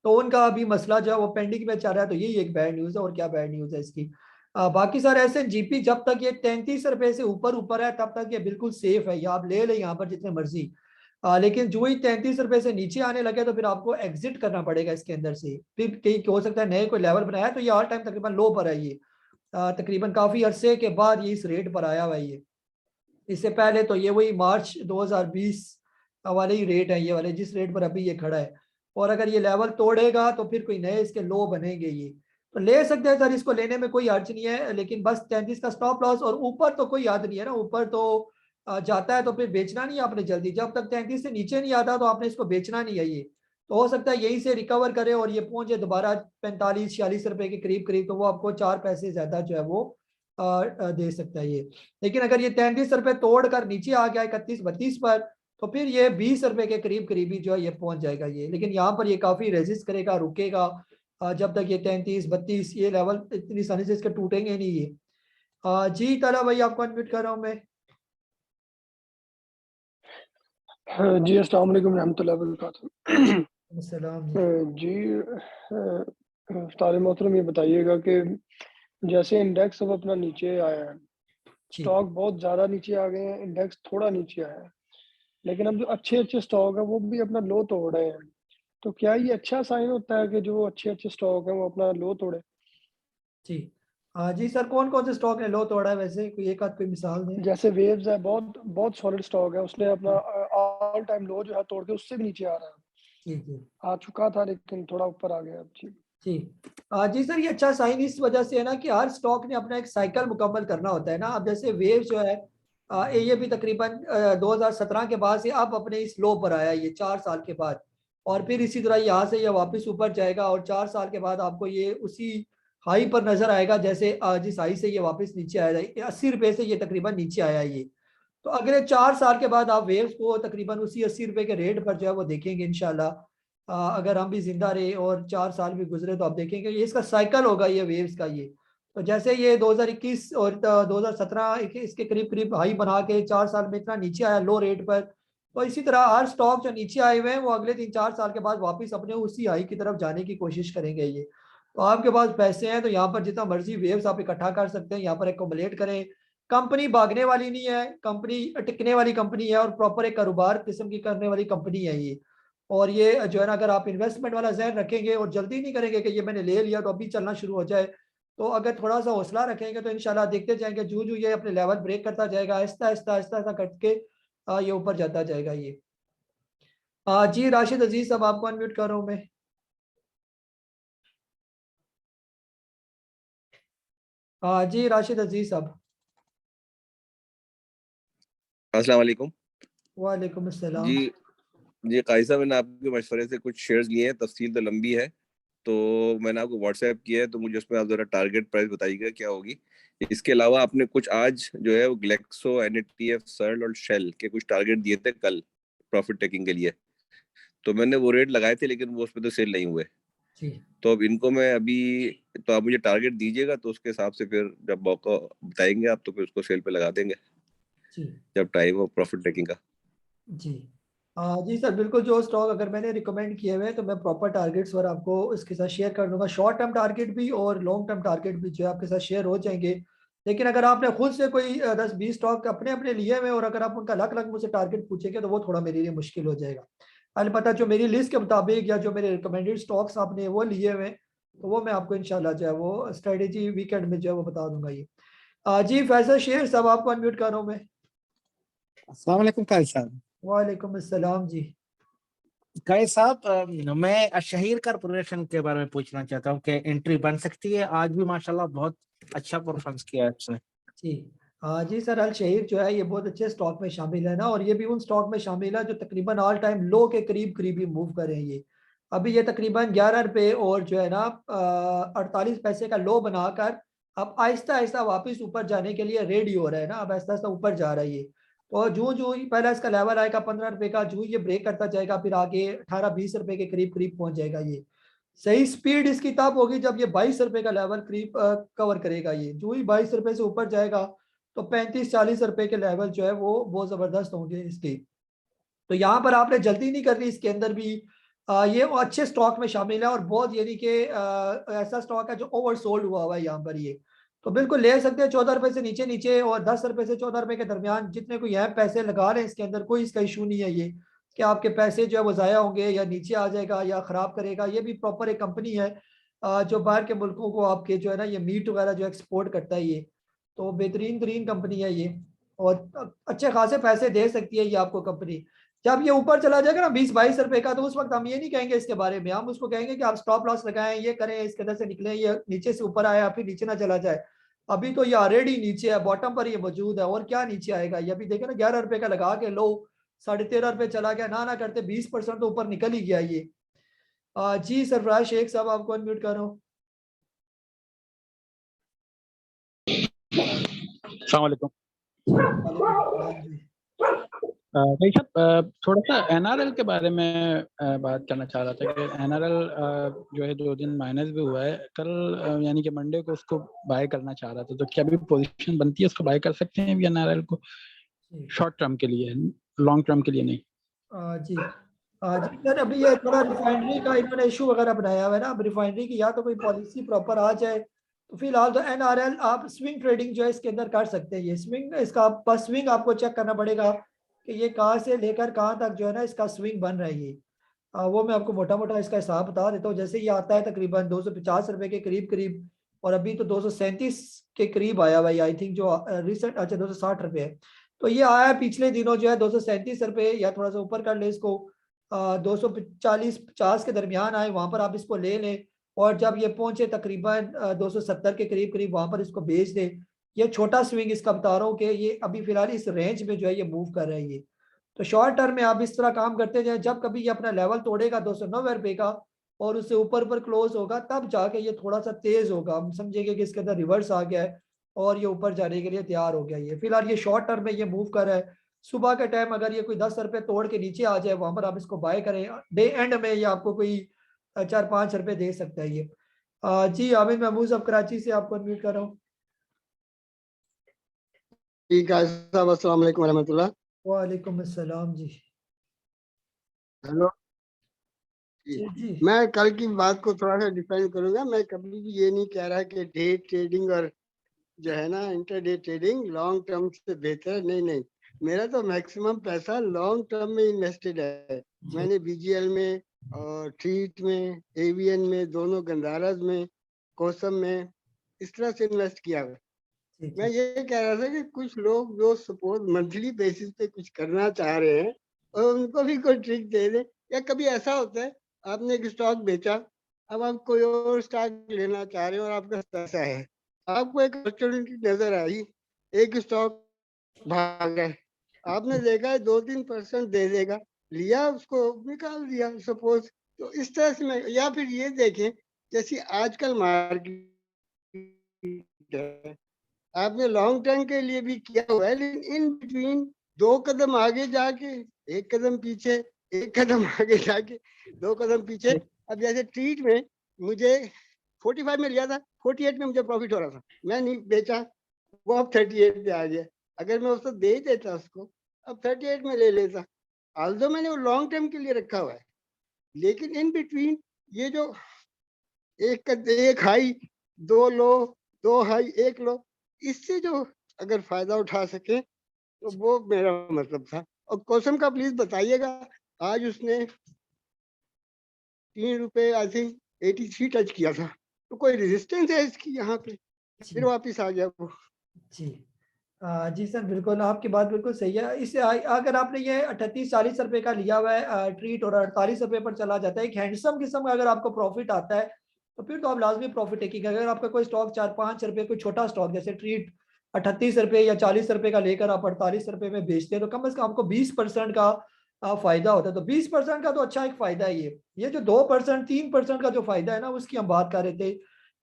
तो उनका अभी मसला जो है वो पेंडिंग में चल रहा है। तो यही एक बैड न्यूज़ है, और क्या बैड न्यूज़ है इसकी। बाकी सारे SNGP जब तक ये 33 रुपए से ऊपर है तब तक ये बिल्कुल सेफ है, ये आप ले लें यहाँ पर जितने मर्जी। लेकिन जो ही 33 रुपए से नीचे आने लगे तो फिर आपको एग्जिट करना पड़ेगा इसके अंदर से। फिर कहीं हो सकता है नए कोई लेवल बनाया, तो ये ऑल टाइम तकरीबन लो पर है ये, तकरीबन काफी अरसे के बाद ये इस रेट पर आया हुआ है ये। इससे पहले तो ये वही मार्च 2020 वाले ही रेट है, ये वाले जिस रेट पर अभी ये खड़ा है। और अगर ये लेवल तोड़ेगा तो फिर कोई नए इसके लो बनेंगे ये, तो ले सकते हैं सर, इसको लेने में कोई अर्ज नहीं है। लेकिन बस 33 का स्टॉप लॉस, और ऊपर तो कोई याद नहीं है ना, ऊपर तो जाता है तो फिर बेचना नहीं है आपने जल्दी। जब तक 33 से नीचे नहीं आता तो आपने इसको बेचना नहीं है ये। तो हो सकता है यहीं से रिकवर करे और ये पहुंचे दोबारा 45-46 रुपए के करीब करीब, तो वो आपको 4 पैसे ज्यादा जो है वो दे सकता है ये। लेकिन अगर ये 33 रुपए तोड़ कर नीचे आ गया 31-32 पर, तो फिर ये 20 रुपए के करीब करीबी जो है ये पहुंच जाएगा ये। लेकिन यहाँ पर ये काफी रेजिस्ट करेगा, रुकेगा जब तक ये 33-32 ये लेवल इतनी आसानी से इसके टूटेंगे नहीं ये। जी ताला भाई आपको अनम्यूट कर रहा हूँ मैं। जी अस्सलाम वालेकुम रहमतुल्लाह वबरकातुहू। सलाम जी उस्ताद मोहतरम ये बताइएगा कि जैसे इंडेक्स अब अपना नीचे आया है, स्टॉक बहुत ज़्यादा नीचे आ गए हैं, इंडेक्स थोड़ा नीचे आया है, लेकिन अब जो अच्छे अच्छे स्टॉक है वो भी अपना लो तोड़ रहे हैं, तो क्या ये अच्छा साइन होता है कि जो अच्छे अच्छे स्टॉक हैं वो अपना लो तोड़े? जी जी सर, कौन कौन से स्टॉक ने लो तोड़ा है वैसे, कोई एक आध कोई मिसाल दें? जैसे वेव्स है, बहुत बहुत सॉलिड स्टॉक है, उसने अपना ऑल टाइम लो जो है तोड़ के उससे भी नीचे आ रहा है, जी आ चुका था लेकिन थोड़ा ऊपर आ गया अब। जी जी सर, ये अच्छा साइन इस वजह से है ना कि हर स्टॉक ने अपना एक साइकिल मुकम्मल करना होता है ना। अब जैसे वेव जो है ये भी तकरीबन 2017 के बाद से अब अपने इस लो पर आया ये 4 साल के बाद, और फिर इसी तरह यहाँ से ये वापस ऊपर जाएगा और 4 साल के बाद आपको ये उसी हाई पर नजर आएगा, जैसे जिस हाई से ये वापस नीचे आया 80 रुपए से ये तकरीबन नीचे आया ये। तो अगले 4 साल के बाद आप वेव्स को तकरीबन उसी 80 रुपए के रेट पर जो है वो देखेंगे इंशाल्लाह। अगर हम भी जिंदा रहे और 4 साल भी गुजरे तो आप देखेंगे ये इसका साइकिल होगा ये वेव्स का ये। तो जैसे ये 2021 और 2017 इसके करीब करीब हाई बना के 4 साल में इतना नीचे आया लो रेट पर, तो इसी तरह हर स्टॉक जो नीचे आए हुए हैं वो अगले 3-4 साल के बाद वापस अपने उसी हाई की तरफ जाने की कोशिश करेंगे ये। तो आपके पास पैसे हैं तो यहाँ पर जितना मर्जी वेव्स आप इकट्ठा कर सकते हैं, यहाँ पर एक्युमुलेट करें। कंपनी भागने वाली नहीं है, कंपनी टिकने वाली कंपनी है और प्रॉपर एक कारोबार किस्म की करने वाली कंपनी है ये। और ये जो है ना, अगर आप इन्वेस्टमेंट वाला जहन रखेंगे और जल्दी नहीं करेंगे कि ये मैंने ले लिया तो अभी चलना शुरू हो जाए, तो अगर थोड़ा सा हौसला रखेंगे तो इंशाल्लाह देखते जाएंगे जू जू ये अपने लेवल ब्रेक करता जाएगा, आहिस्ता आहिस्ता आहिस्ता आहिस्ता करके ये ऊपर जाता जाएगा ये। जी राशिद अजीज साहब आपको अनम्यूट कर रहा हूँ मैं। जी राशिद अजीज साहब। अस्सलाम वालेकुम। वालेकुम अस्सलाम। जी काजी साहब, मैंने आपके मशवरे से कुछ शेयर्स लिए हैं, तफसील तो लंबी है, तो मैंने आपको व्हाट्सएप किया है, तो मुझे उसमें आप जरा टारगेट प्राइस बताइएगा क्या होगी। इसके अलावा आपने कुछ आज जो है वो ग्लेक्सो, NATF, सर्ल और शेल के कुछ टारगेट दिए थे कल प्रॉफिट टेकिंग के लिए, तो मैंने वो रेट लगाए थे लेकिन वो उसमें तो सेल नहीं हुए। तो अब इनको मैं अभी, तो आप मुझे टारगेट दीजिएगा तो उसके हिसाब से फिर जब मौका बताएंगे आप तो फिर उसको सेल पे लगा देंगे जब टाइम हो प्रॉफिट टेकिंग का। जी सर बिल्कुल, जो स्टॉक अगर मैंने रिकमेंड किए हुए तो मैं प्रॉपर टारगेट्स और आपको इसके साथ शेयर कर दूंगा। शॉर्ट टर्म टारगेट भी और लॉन्ग टर्म टारगेट भी जो है आपके साथ शेयर हो जाएंगे। लेकिन अगर आपने खुद से कोई 10-20 स्टॉक अपने अपने लिए हुए और अगर आप उनका अलग अलग मुझसे टारगेट पूछेंगे तो वो थोड़ा मेरे लिए मुश्किल हो जाएगा। अलबत्ता जो मेरी लिस्ट के मुताबिक या जो मेरे रिकमेंडेड स्टॉक्स आपने वो लिए हुए तो वो मैं आपको इंशाल्लाह जो है वो स्ट्रेटेजी वीकेंड में जो है वो बता दूंगा ये। जी फैसल शेर साहब आपको अनम्यूट कर रहा हूँ मैं। अस्सलाम वालेकुम काजी साहब। वालेकुम अस्सलाम जी। काजी साहब, मैं अशहीर कॉर्पोरेशन के बारे में पूछना चाहता हूँ कि एंट्री बन सकती है? आज भी माशाल्लाह बहुत अच्छा परफॉर्मेंस किया है उसने। जी सर, अल शहीर जो है ये बहुत अच्छे स्टॉक में शामिल है ना, और ये भी उन स्टॉक में शामिल है जो तकरीबन ऑल टाइम लो के करीब करीब ही मूव कर रहे हैं ये। अभी ये तकरीबन 11 रुपए और जो है ना 48 पैसे का लो बनाकर अब आहिस्ता आहिस्ता वापस ऊपर जाने के लिए रेडी हो रहा है ना, अब आहिस्ता आहिस्ता ऊपर जा रहा है ये। तो जो जो पहला इसका लेवल आएगा 15 रुपए का, जो ये ब्रेक करता जाएगा फिर आगे 18-20 रुपए के करीब करीब पहुंच जाएगा ये। सही स्पीड इसकी तब होगी जब ये 22 रुपए का लेवल करीब कवर करेगा ये। जो ही 22 रुपए से ऊपर जाएगा तो 35-40 रुपए के लेवल जो है वो बहुत जबरदस्त होंगे इसके। तो यहाँ पर आपने जल्दी नहीं करनी, इसके अंदर भी ये अच्छे स्टॉक में शामिल है और बहुत यानी कि ऐसा स्टॉक है जो ओवरसोल्ड हुआ है यहाँ पर ये। तो बिल्कुल ले सकते हैं 14 रुपए से नीचे नीचे, और 10 रुपए से 14 रुपए के दरमियान जितने कोई यहाँ पैसे लगा रहे हैं इसके अंदर, कोई इसका इशू नहीं है ये कि आपके पैसे जो है वो ज़ाया होंगे या नीचे आ जाएगा या ख़राब करेगा। ये भी प्रॉपर एक कंपनी है जो बाहर के मुल्कों को आपके जो है ना ये मीट वगैरह जो एक्सपोर्ट करता है ये, तो बेहतरीन तरीन कंपनी है ये, और अच्छे खासे पैसे दे सकती है ये आपको कंपनी। जब ये ऊपर चला जाएगा ना 20-22 रुपए का, तो उस वक्त हम ये नहीं कहेंगे इसके बारे में, हम उसको कहेंगे कि आप स्टॉप लॉस लगाएं, ये करें, इसके अंदर से निकलें, ये नीचे से ऊपर आया फिर नीचे ना चला जाए। अभी तो ये ऑलरेडी नीचे है, बॉटम पर ये मौजूद है, और क्या नीचे आएगा। ये अभी देखे ना 11 रुपए का लगा के लो 13.5 रुपए चला गया, ना करते 20% तो ऊपर निकल ही गया ये। जी सरफराज शेख साहब आपको अनम्यूट कर रहा हूँ। अस्सलाम वालेकुम भाई साहब, थोड़ा सा एनआरएल के बारे में बात करना चाह रहा था कि एनआरएल जो है 2 दिन माइनस भी हुआ है कल, यानी कि मंडे को उसको बाय करना चाह रहा था, तो क्या भी पोजीशन बनती है उसको बाय कर सकते हैं एनआरएल को शॉर्ट टर्म के लिए, लॉन्ग टर्म के लिए नहीं? जी सर, अभी ये थोड़ा रिफाइनरी का इन्होंने इशू वगैरह बनाया हुआ है ना, अब रिफाइनरी की या तो कोई पॉलिसी प्रॉपर आ जाए, तो फिलहाल तो एनआरएल आप स्विंग ट्रेडिंग जो है इसके अंदर कर सकते हैं। ये स्विंग, इसका बस स्विंग आपको चेक करना पड़ेगा कि ये कहाँ से लेकर कहाँ तक जो है ना इसका स्विंग बन रहा है ये। वो मैं आपको मोटा मोटा इसका हिसाब बता देता हूँ। जैसे ये आता है तकरीबन 250 रुपए के करीब करीब, और अभी तो 237 के करीब आया हुआ है आई थिंक, जो रिसेंट, अच्छा 260 रुपए है। तो ये आया है पिछले दिनों जो है 237 रुपए, या थोड़ा सा ऊपर कर ले इसको, 240-50 के दरमियान आए, वहां पर आप इसको ले लें, और जब ये पहुंचे तकरीबन 270 के करीब करीब वहां पर इसको बेच दें। ये छोटा स्विंग इसका बता रहा हूँ कि ये अभी फिलहाल इस रेंज में जो है ये मूव कर रहा है ये। तो शॉर्ट टर्म में आप इस तरह काम करते जाए, जब कभी ये अपना लेवल तोड़ेगा 290 रुपए का और उससे ऊपर क्लोज होगा, तब जाके ये थोड़ा सा तेज होगा, हम समझेंगे कि इसके अंदर रिवर्स आ गया है और ये ऊपर जाने के लिए तैयार हो गया। ये फिलहाल ये शॉर्ट टर्म में ये मूव कर रहा है। सुबह के टाइम अगर ये कोई 10 रुपए तोड़ के नीचे आ जाए, वहां पर आप इसको बाय करें, डे एंड में ये आपको कोई 4-5 रुपए दे सकता है ये। जी आमिर महमूद साहब कराची से आपको अनम्यूट कर रहा हूँ। ठीक है साहब, अस्सलाम वालेकुम रहमतुल्लाह। वालेकुम अस्सलाम जी। हेलो जी। मैं कल की बात को थोड़ा सा डिफाइन करूंगा। मैं कभी भी ये नहीं कह रहा कि डे ट्रेडिंग और जो है ना इंटरडे ट्रेडिंग लॉन्ग टर्म से बेहतर है, नहीं। मेरा तो मैक्सिमम पैसा लॉन्ग टर्म में इन्वेस्टेड है। मैंने बीजीएल में और ट्रीट में, एवीएन में, दोनों गंदारस में, कोसम में इस तरह से इन्वेस्ट किया हुआ। मैं ये कह रहा था कि कुछ लोग जो सपोज मंथली बेसिस पे कुछ करना चाह रहे हैं और उनको भी कोई ट्रिक दे दे। या कभी ऐसा होता है आपने एक स्टॉक बेचा, अब आप कोई और स्टॉक लेना चाह रहे हो और आपका पैसा है, आपको एक अपॉर्चुनिटी नजर आई, एक स्टॉक भाग गए, आपने देखा है 2-3% दे देगा, लिया उसको निकाल दिया सपोज। तो इस तरह से मैं, या फिर ये देखें जैसे आजकल मार्केट है, आपने लॉन्ग टर्म के लिए भी किया हुआ है, लेकिन इन बिटवीन 2 कदम आगे जाके 1 कदम पीछे, 1 कदम आगे जाके 2 कदम पीछे। अब जैसे ट्रीट में मुझे 45 में लिया था, 48 में मुझे प्रॉफिट हो रहा था, मैं नहीं बेचा, वो अब 38 पे आ गया। अगर मैं उसको दे देता उसको, अब 38 में ले लेता, आल्दो मैंने वो लॉन्ग टर्म के लिए रखा हुआ है। लेकिन इन बिटवीन ये जो एक हाई 2 लो, 2 हाई 1 लो, इससे जो अगर फायदा उठा सके तो वो मेरा मतलब था। और कोसम का प्लीज बताइएगा, आज उसने 3 रुपए आई थिंक 83 टच किया था, तो कोई रेजिस्टेंस है इसकी यहाँ पे, फिर वापिस आ गया वो। जी सर बिल्कुल, आपकी बात बिल्कुल सही है। इसे अगर आपने ये 38-40 रुपए का लिया हुआ है ट्रीट और 48 रुपए पर चला जाता है, एक हैंडसम किस्म का अगर आपको प्रॉफिट आता है, तो फिर तो आप लाजमी प्रॉफिट टेकिंग। अगर आपका कोई स्टॉक 4-5 रुपए, कोई छोटा स्टॉक जैसे ट्रीट 38 रुपए या 40 रुपए का लेकर आप 48 रुपए में बेचते हैं, तो कम से कम आपको 20% का फायदा होता है। तो 20% का तो अच्छा एक फायदा है ये जो 2%, 3% का जो फायदा है ना, उसकी हम बात कर रहे थे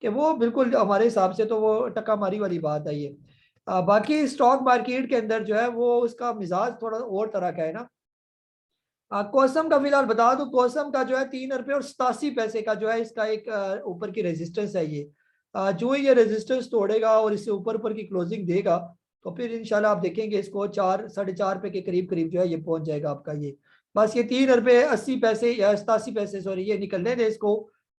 कि वो बिल्कुल हमारे हिसाब से तो वो टक्का मारी वाली बात है ये। बाकी स्टॉक मार्केट के अंदर जो है वो उसका मिजाज थोड़ा और तरह का है ना। कोसम का फिलहाल बता दूं, कोसम का जो है 3 रुपए और 87 पैसे का जो है इसका एक ऊपर की रेजिस्टेंस है ये। जो ही ये रेजिस्टेंस तोड़ेगा और इससे ऊपर की क्लोजिंग देगा, तो फिर इंशाल्लाह आप देखेंगे इसको 4-4.5 रुपए के करीब करीब जो है ये पहुंच जाएगा आपका ये। बस ये 3 रुपए 80 पैसे या 87 पैसे सॉरी ये निकलने दे इसको,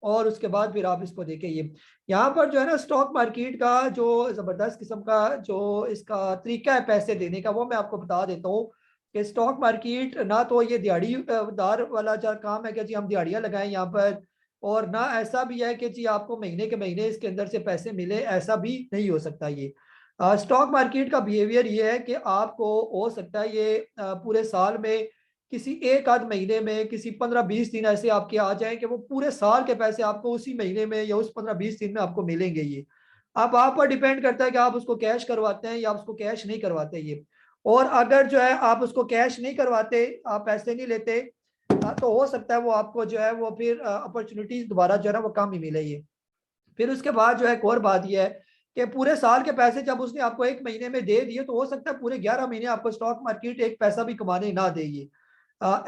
और उसके बाद फिर आप इसको देखें। ये यहाँ पर जो है ना स्टॉक मार्केट का जो जबरदस्त किस्म का जो इसका तरीका है पैसे देने का, वो मैं आपको बता देता हूँ कि स्टॉक मार्केट ना तो ये दिहाड़ी दार वाला जो काम है कि जी हम दिहाड़ियाँ लगाएं यहाँ पर, और ना ऐसा भी है कि जी आपको महीने के महीने इसके अंदर से पैसे मिले, ऐसा भी नहीं हो सकता। ये स्टॉक मार्केट का बिहेवियर ये है कि आपको हो सकता है ये पूरे साल में किसी एक आध महीने में किसी 15-20 दिन ऐसे आपके आ जाएं कि वो पूरे साल के पैसे आपको उसी महीने में या उस 15-20 दिन में आपको मिलेंगे। ये अब आप पर डिपेंड करता है कि आप उसको कैश करवाते हैं या आप उसको कैश नहीं करवाते। ये और अगर जो है आप उसको कैश नहीं करवाते, आप पैसे नहीं लेते, तो हो सकता है वो आपको जो है वो फिर अपॉर्चुनिटीज दोबारा जो है ना वो कम ही मिले। ये फिर उसके बाद जो है एक और बात यह है कि पूरे साल के पैसे जब उसने आपको एक महीने में दे दिए, तो हो सकता है पूरे 11 महीने आपको स्टॉक मार्केट एक पैसा भी कमाने ना दे। ये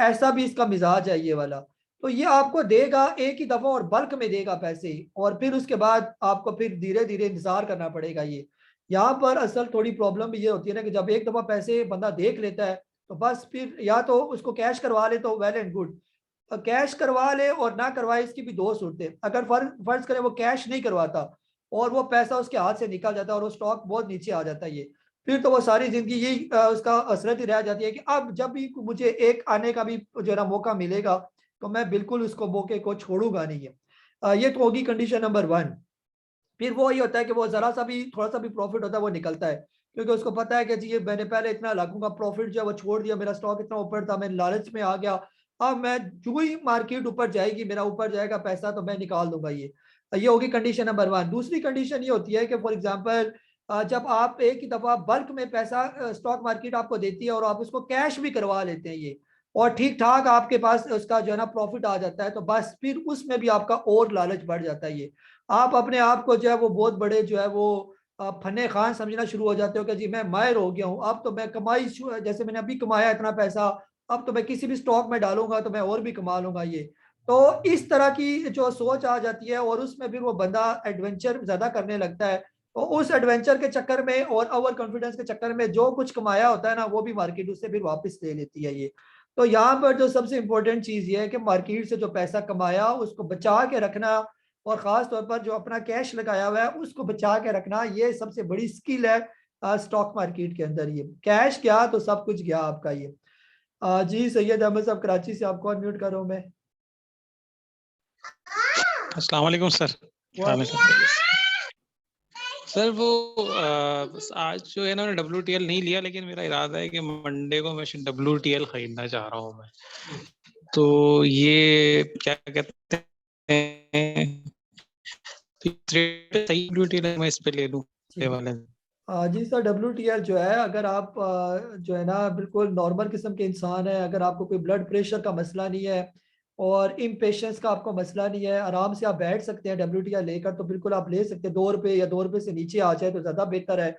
ऐसा भी इसका मिजाज है ये वाला। तो ये आपको देगा एक ही दफा और बल्क में देगा पैसे, और फिर उसके बाद आपको फिर धीरे धीरे इंतजार करना पड़ेगा। ये यहाँ पर असल थोड़ी प्रॉब्लम भी ये होती है ना कि जब एक दफा पैसे बंदा देख लेता है तो बस फिर या तो उसको कैश करवा ले तो वेल एंड गुड, कैश करवा ले और ना करवाए इसकी भी दो सूरतें। अगर फर्ज करें वो कैश नहीं करवाता और वो पैसा उसके हाथ से निकल जाता है और वो स्टॉक बहुत नीचे आ जाता है, ये फिर तो वो सारी जिंदगी यही उसका असरत ही रह जाती है कि अब जब भी मुझे एक आने का भी जो है ना मौका मिलेगा तो मैं बिल्कुल उसको मौके को छोड़ूंगा नहीं है। ये तो होगी कंडीशन नंबर 1। फिर वो ये होता है कि वो जरा सा भी थोड़ा सा भी प्रॉफिट होता है वो निकलता है, क्योंकि उसको पता है कि जी ये मैंने पहले इतना लाखों का प्रॉफिट जो है वो छोड़ दिया, मेरा स्टॉक इतना ऊपर था, मैं लालच में आ गया, अब मैं जो ही मार्केट ऊपर जाएगी मेरा ऊपर जाएगा पैसा तो मैं निकाल दूंगा। ये होगी कंडीशन नंबर 1। दूसरी कंडीशन ये होती है कि फॉर एग्जाम्पल जब आप एक ही दफा बल्क में पैसा स्टॉक मार्केट आपको देती है और आप उसको कैश भी करवा लेते हैं ये, और ठीक ठाक आपके पास उसका जो है ना प्रॉफिट आ जाता है, तो बस फिर उसमें भी आपका और लालच बढ़ जाता है। ये आप अपने आप को जो है वो बहुत बड़े जो है वो फने खान समझना शुरू हो जाते हो कि जी मैं माहिर हो गया हूँ, अब तो मैं कमाई जैसे मैंने अभी कमाया इतना पैसा, अब तो मैं किसी भी स्टॉक में डालूंगा तो मैं और भी कमा लूंगा। ये तो इस तरह की जो सोच आ जाती है और उसमें फिर वो बंदा एडवेंचर ज्यादा करने लगता है, तो उस एडवेंचर के चक्कर में और ओवर कॉन्फिडेंस के चक्कर में जो कुछ कमाया होता है ना वो भी मार्केट उससे फिर वापस ले लेती है। ये तो यहाँ पर जो सबसे इंपॉर्टेंट चीज ये है कि मार्केट से जो पैसा कमाया उसको बचा के रखना, और खास तौर पर जो अपना कैश लगाया हुआ है उसको बचा के रखना, ये सबसे बड़ी स्किल है स्टॉक मार्केट के अंदर। ये कैश गया तो सब कुछ गया आपका। ये जी सैयद अहमद साहब कराची से, आपको अनम्यूट कर रहा हूं मैं। अस्सलाम वालेकुम सर। सर वो बस आज जो है ना WTL नहीं लिया, लेकिन मेरा इरादा है कि मंडे को मैं WTL खरीदना चाह रहा हूँ मैं, तो ये क्या कहते हैं सही WTL मैं इस पे ले लूँ वाले। जी सर, WTL जो है अगर आप जो है ना बिल्कुल नॉर्मल किस्म के इंसान है, अगर आपको कोई ब्लड प्रेशर का मसला नहीं है और इम्पेशेंस का आपको मसला नहीं है, आराम से आप बैठ सकते हैं WTL लेकर, तो बिल्कुल आप ले सकते हैं। 2 रुपये या 2 रुपये से नीचे आ जाए तो ज़्यादा बेहतर है,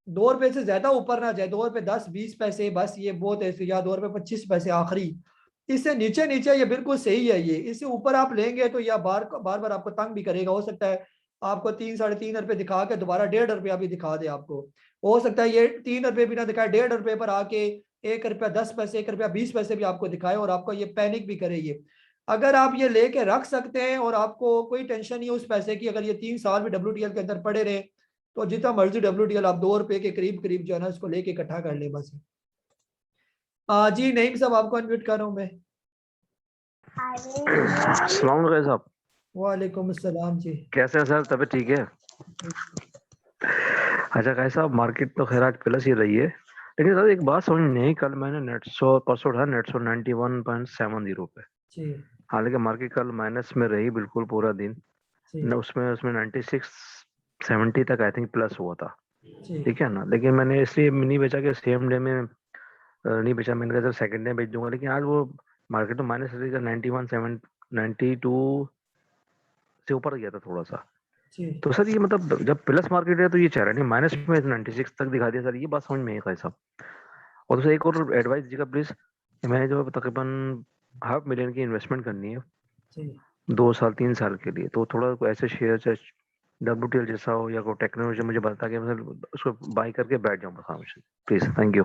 2 रुपये से ज़्यादा ऊपर ना जाए, 2 रुपये 10-20 पैसे बस ये बहुत है, या 2 रुपये 25 पैसे आखिरी, इससे नीचे नीचे ये बिल्कुल सही है। ये इससे ऊपर आप लेंगे तो यह बार बार आपको तंग भी करेगा। हो सकता है आपको 3-3.5 रुपये दिखा के दोबारा 1.5 रुपया भी दिखा दे आपको, हो सकता है ये 3 रुपये भी ना दिखाए, 1.5 रुपये पर आके 1 रुपया 10 पैसे 1 रुपया 20 पैसे भी आपको दिखाए और आपको ये पैनिक भी करे। ये अगर आप ये लेके रख सकते हैं और आपको कोई टेंशन नहीं है उस पैसे की, अगर ये 3 साल भी WTL के अंदर पड़े रहे तो जितना मर्जी WTL आप 2 रुपये के करीब करीब जो है ना उसको लेके इकट्ठा कर ले बस। जी नईम साहब, आपको अनम्यूट कर रहा हूँ मैं। अस्सलाम वालेकुम साहब। वालेकुम अस्सलाम जी, कैसे हैं सर, तबीयत ठीक है? अच्छा कैसा साहब, मार्केट तो खैर आज प्लस ही रही है, लेकिन सर एक बात समझ नहीं, कल मैंने नेटसो परसों उठा नेटसो 91.70 पे, हालांकि मार्केट कल माइनस में रही बिल्कुल पूरा दिन न, उसमें 96-70 तक आई थिंक प्लस हुआ था, ठीक है ना, लेकिन मैंने इसलिए नहीं बेचा कि सेम डे में नहीं बेचा, मैंने कहा सर सेकंड डे बेच दूंगा, लेकिन आज वो मार्केट तो माइनस रहेगा 91-92 से ऊपर गया था थोड़ा सा। तो सर ये मतलब जब प्लस मार्केट है तो ये चाह रहा नहीं माइनस में 96 तक दिखा दिया सर, ये बात समझ में नहीं आई साहब। और दूसरा एक और एडवाइस दीजिएगा प्लीज, मैं जो तकरीबन $500,000 की इन्वेस्टमेंट करनी है 2 साल 3 साल के लिए, तो थोड़ा कोई ऐसे शेयर चाहे WTL जैसा हो या कोई टेक्नोलॉजी मुझे बता के मतलब उसको बाय करके बैठ जाऊँ बस, प्लीज, थैंक यू।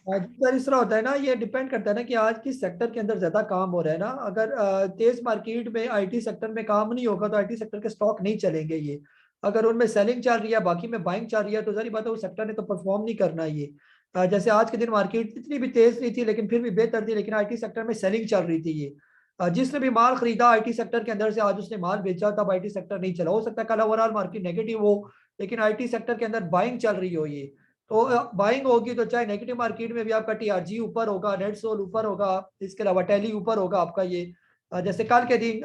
सर इस तरह होता है ना, ये डिपेंड करता है ना कि आज किस सेक्टर के अंदर ज्यादा काम हो रहा है ना। अगर तेज मार्केट में आईटी सेक्टर में काम नहीं होगा तो आईटी सेक्टर के स्टॉक नहीं चलेंगे ये। अगर उनमें सेलिंग चल रही है, बाकी में बाइंग चल रही है, तो सारी बात है उस सेक्टर ने तो परफॉर्म नहीं करना ये। जैसे आज के दिन मार्केट इतनी भी तेज नहीं थी लेकिन फिर भी बेहतर थी, लेकिन आईटी सेक्टर में सेलिंग चल रही थी ये। जिसने भी माल खरीदा आईटी सेक्टर के अंदर से, आज उसने माल बेचा, तब आईटी सेक्टर नहीं चला। हो सकता है कल ओवरऑल मार्केट नेगेटिव हो लेकिन आईटी सेक्टर के अंदर बाइंग चल रही हो ये। तो बाइंग होगी तो चाहे नेगेटिव मार्केट में भी आपका टीआरजी ऊपर होगा, नेट सोल ऊपर होगा, इसके अलावा टैली ऊपर होगा आपका ये। जैसे कल के दिन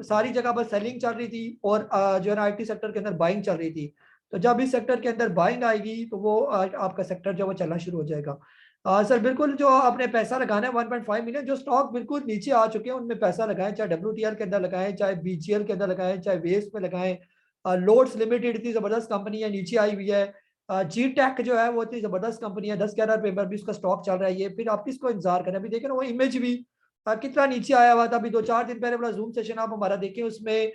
सारी जगह पर सेलिंग चल रही थी और जो है ना आईटी सेक्टर के अंदर बाइंग चल रही थी। तो जब इस सेक्टर के अंदर बाइंग आएगी तो वो आपका सेक्टर जो वो चलना शुरू हो जाएगा। सर बिल्कुल, जो आपने पैसा लगाना है 1.5 मिलियन, जो स्टॉक बिल्कुल नीचे आ चुके हैं उनमें पैसा लगाएं, चाहे डब्ल्यूटीएल के अंदर लगाएं, चाहे बीजीएल के अंदर लगाएं, चाहे वेस्ट में लगाएं। लोड्स लिमिटेड इतनी जबरदस्त कंपनी है, नीचे आई हुई है। जी टेक जो है वो इतनी जबरदस्त कंपनी है, 10-11 रुपए पर भी उसका स्टॉक चल रहा है ये। फिर आप किसको इंतजार करें, अभी देखें ना वो इमेज भी कितना नीचे आया हुआ था। अभी 2-4 दिन पहले बड़ा जूम सेशन आप हमारा देखें, उसमें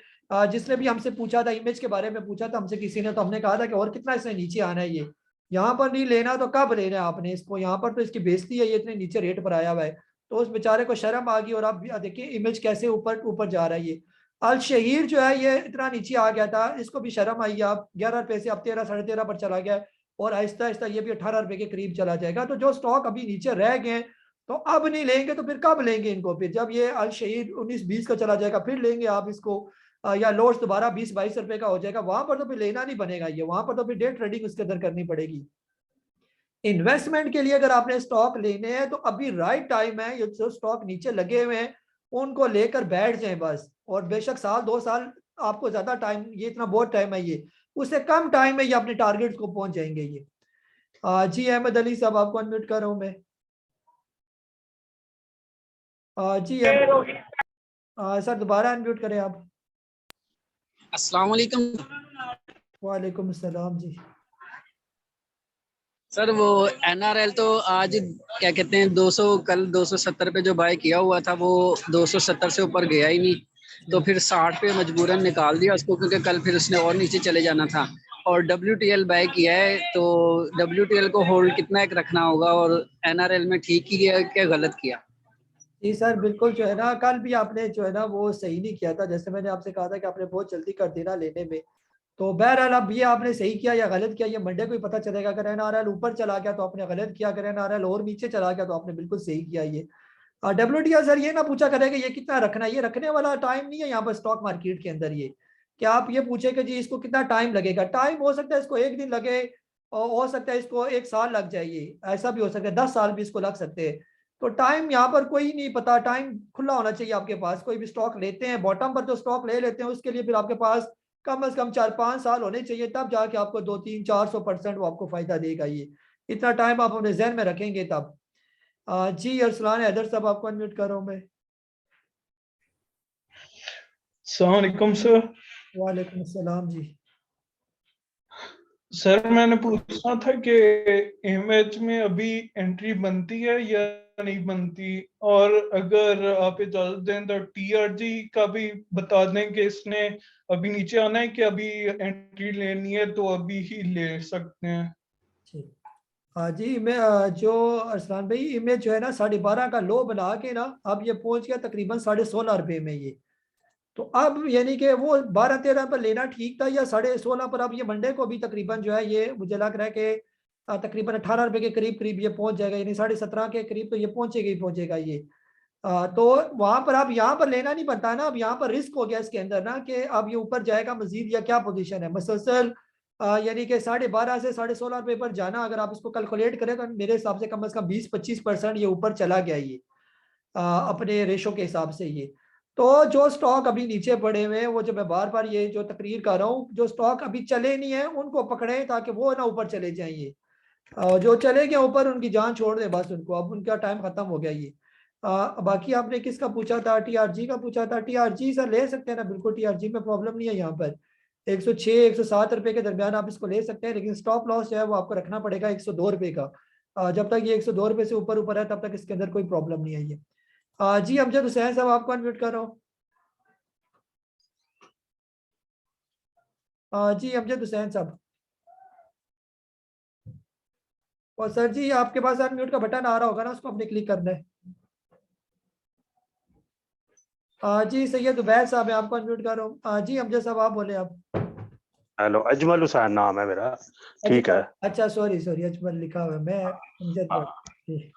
जिसने भी हमसे पूछा था, इमेज के बारे में पूछा था हमसे किसी ने, तो हमने कहा था कि और कितना इसने नीचे आना है ये। यहाँ पर नहीं लेना तो कब लेना है आपने इसको, यहाँ पर तो इसकी बेइज्जती है, ये इतने नीचे रेट पर आया हुआ है। तो उस बेचारे को शर्म आ गई और आप देखिए इमेज कैसे ऊपर ऊपर जा रहा है ये। अल शहीर जो है ये इतना नीचे आ गया था, इसको भी शर्म आई। आप 11 रुपए से अब 13-13.5 पर चला गया है और आहिस्ता आहिस्ता ये भी 18 रुपए के करीब चला जाएगा। तो जो स्टॉक अभी नीचे रह गए हैं तो अब नहीं लेंगे तो फिर कब लेंगे इनको, फिर जब ये अल शहीद 19-20 का चला जाएगा फिर लेंगे आप इसको। या लोड्स दोबारा 20-22 रुपए का हो जाएगा, वहां पर तो फिर लेना नहीं बनेगा ये, वहां पर तो फिर डे ट्रेडिंग उसके अंदर करनी पड़ेगी। इन्वेस्टमेंट के लिए अगर आपने स्टॉक लेने हैं तो अभी राइट टाइम है, ये जो स्टॉक नीचे लगे हुए हैं उनको लेकर बैठ जाएं बस। और बेशक 1-2 साल आपको ज्यादा टाइम, ये इतना बहुत टाइम है ये, उससे कम टाइम में ये अपने टारगेट्स को पहुंच जाएंगे ये। जी अहमद अली साहब आपको अनम्यूट कर रहा हूं मैं। जी सर दोबारा अनम्यूट करें आप। अस्सलाम वालेकुम। वालेकुम अस्सलाम जी। सर वो एनआरएल तो आज क्या कहते हैं 200, कल 270 पे जो बाय किया हुआ था वो 270 से ऊपर गया ही नहीं, तो फिर 60 पे मजबूरन निकाल दिया उसको, क्योंकि कल फिर उसने और नीचे चले जाना था। और WTL बाय किया है, तो WTL को होल्ड कितना एक रखना होगा, और एनआरएल में ठीक किया क्या गलत किया? जी सर बिल्कुल, जो है ना कल भी आपने जो है ना वो सही नहीं किया था, जैसे मैंने आपसे कहा था कि आपने बहुत जल्दी कर देना लेने में। तो बहरहाल अब ये आपने सही किया या गलत किया ये मंडे को ही पता चलेगा। अगर एनआरएल ऊपर चला गया तो आपने गलत किया, अगर एनआरएल और नीचे चला गया तो आपने बिल्कुल सही किया ये। WTL सर ये ना पूछा करेगा ये कितना रखना है, ये रखने वाला टाइम नहीं है यहाँ पर स्टॉक मार्केट के अंदर ये। कि आप ये पूछे कि जी इसको कितना टाइम लगेगा, टाइम हो सकता है इसको 1 दिन लगे और हो सकता है इसको 1 साल लग जाए, ये ऐसा भी हो सकता है 10 साल भी इसको लग सकते हैं। तो टाइम यहाँ पर कोई नहीं पता, टाइम खुला होना चाहिए आपके पास। कोई भी स्टॉक लेते हैं बॉटम पर जो स्टॉक ले लेते हैं उसके लिए फिर आपके पास कम से कम 4-5 साल होने चाहिए, तब जाके आपको 200-300-400% वो आपको फायदा देगा ये। इतना टाइम आप अपने जहन में रखेंगे तब। जी अरसलान हैदर साहब आपको अनम्यूट कर रहा हूं मैं। अस्सलाम वालेकुम सर। वालेकुम अस्सलाम जी। सर मैंने पूछना था कि इमेज में अभी एंट्री बनती है या नहीं बनती, और अगर आप इजाजत दें तो TRG का भी बता दें कि इसने अभी नीचे आना है कि अभी एंट्री लेनी है तो अभी ही ले सकते हैं। जी मैं जो अरसलान भाई इमेज जो है ना 12.5 का लो बना के ना अब ये पहुंच गया तकरीबन 16.5 रुपए में ये। तो अब यानी कि वो 12-13 पर लेना ठीक था या 16.5 पर, अब ये मंडे को भी तकरीबन जो है ये मुझे लग रहा है कि तकरीबन 18 रुपए के करीब करीब ये पहुंच जाएगा, यानी 17.5 के करीब तो ये पहुंचेगा ही पहुंचेगा ये। तो वहां पर अब यहाँ पर लेना नहीं बनता ना, अब यहाँ पर रिस्क हो गया इसके अंदर ना कि अब ये ऊपर जाएगा मजीद या क्या पोजीशन है मसलसल। यानी कि 12.5 से 16.5 रुपए पर जाना, अगर आप इसको कैलकुलेट करें तो मेरे हिसाब से कम 20-25% ये ऊपर चला गया ये अपने रेशो के हिसाब से ये। तो जो स्टॉक अभी नीचे पड़े हुए हैं वो, जो मैं बार बार ये जो तकरीर कर रहा हूँ, जो स्टॉक अभी चले नहीं है उनको पकड़े ताकि वो ना ऊपर चले जाएंगे। जो चले गए ऊपर उनकी जान छोड़ दे बस उनको, अब उनका टाइम खत्म हो गया ये। बाकी आपने किसका पूछा था, TRG का पूछा था। TRG सर ले सकते हैं ना, बिल्कुल TRG में प्रॉब्लम नहीं है। यहाँ पर 106-107 रुपए के दरमियान आप इसको ले सकते हैं, लेकिन स्टॉप लॉस जो है वो आपको रखना पड़ेगा 102 रुपए का। जब तक ये 102 रुपए से ऊपर ऊपर है तब तक इसके अंदर कोई प्रॉब्लम नहीं है ये। जी अमजद हुसैन साहब आपको अनम्यूट कर रहा हूँ। जी अमजद हुसैन साहब और सर जी आपके पास अनम्यूट का बटन आ रहा होगा ना, उसको आपने क्लिक करना है। जी सैयद उबैद साहब मैं आपको अनम्यूट कर रहा हूँ। जी अमजद साहब आप बोले आप। हेलो, अजमल हुसैन नाम है मेरा। ठीक है। अच्छा सॉरी अजमल लिखा हुआ है, मैं अमजद जी।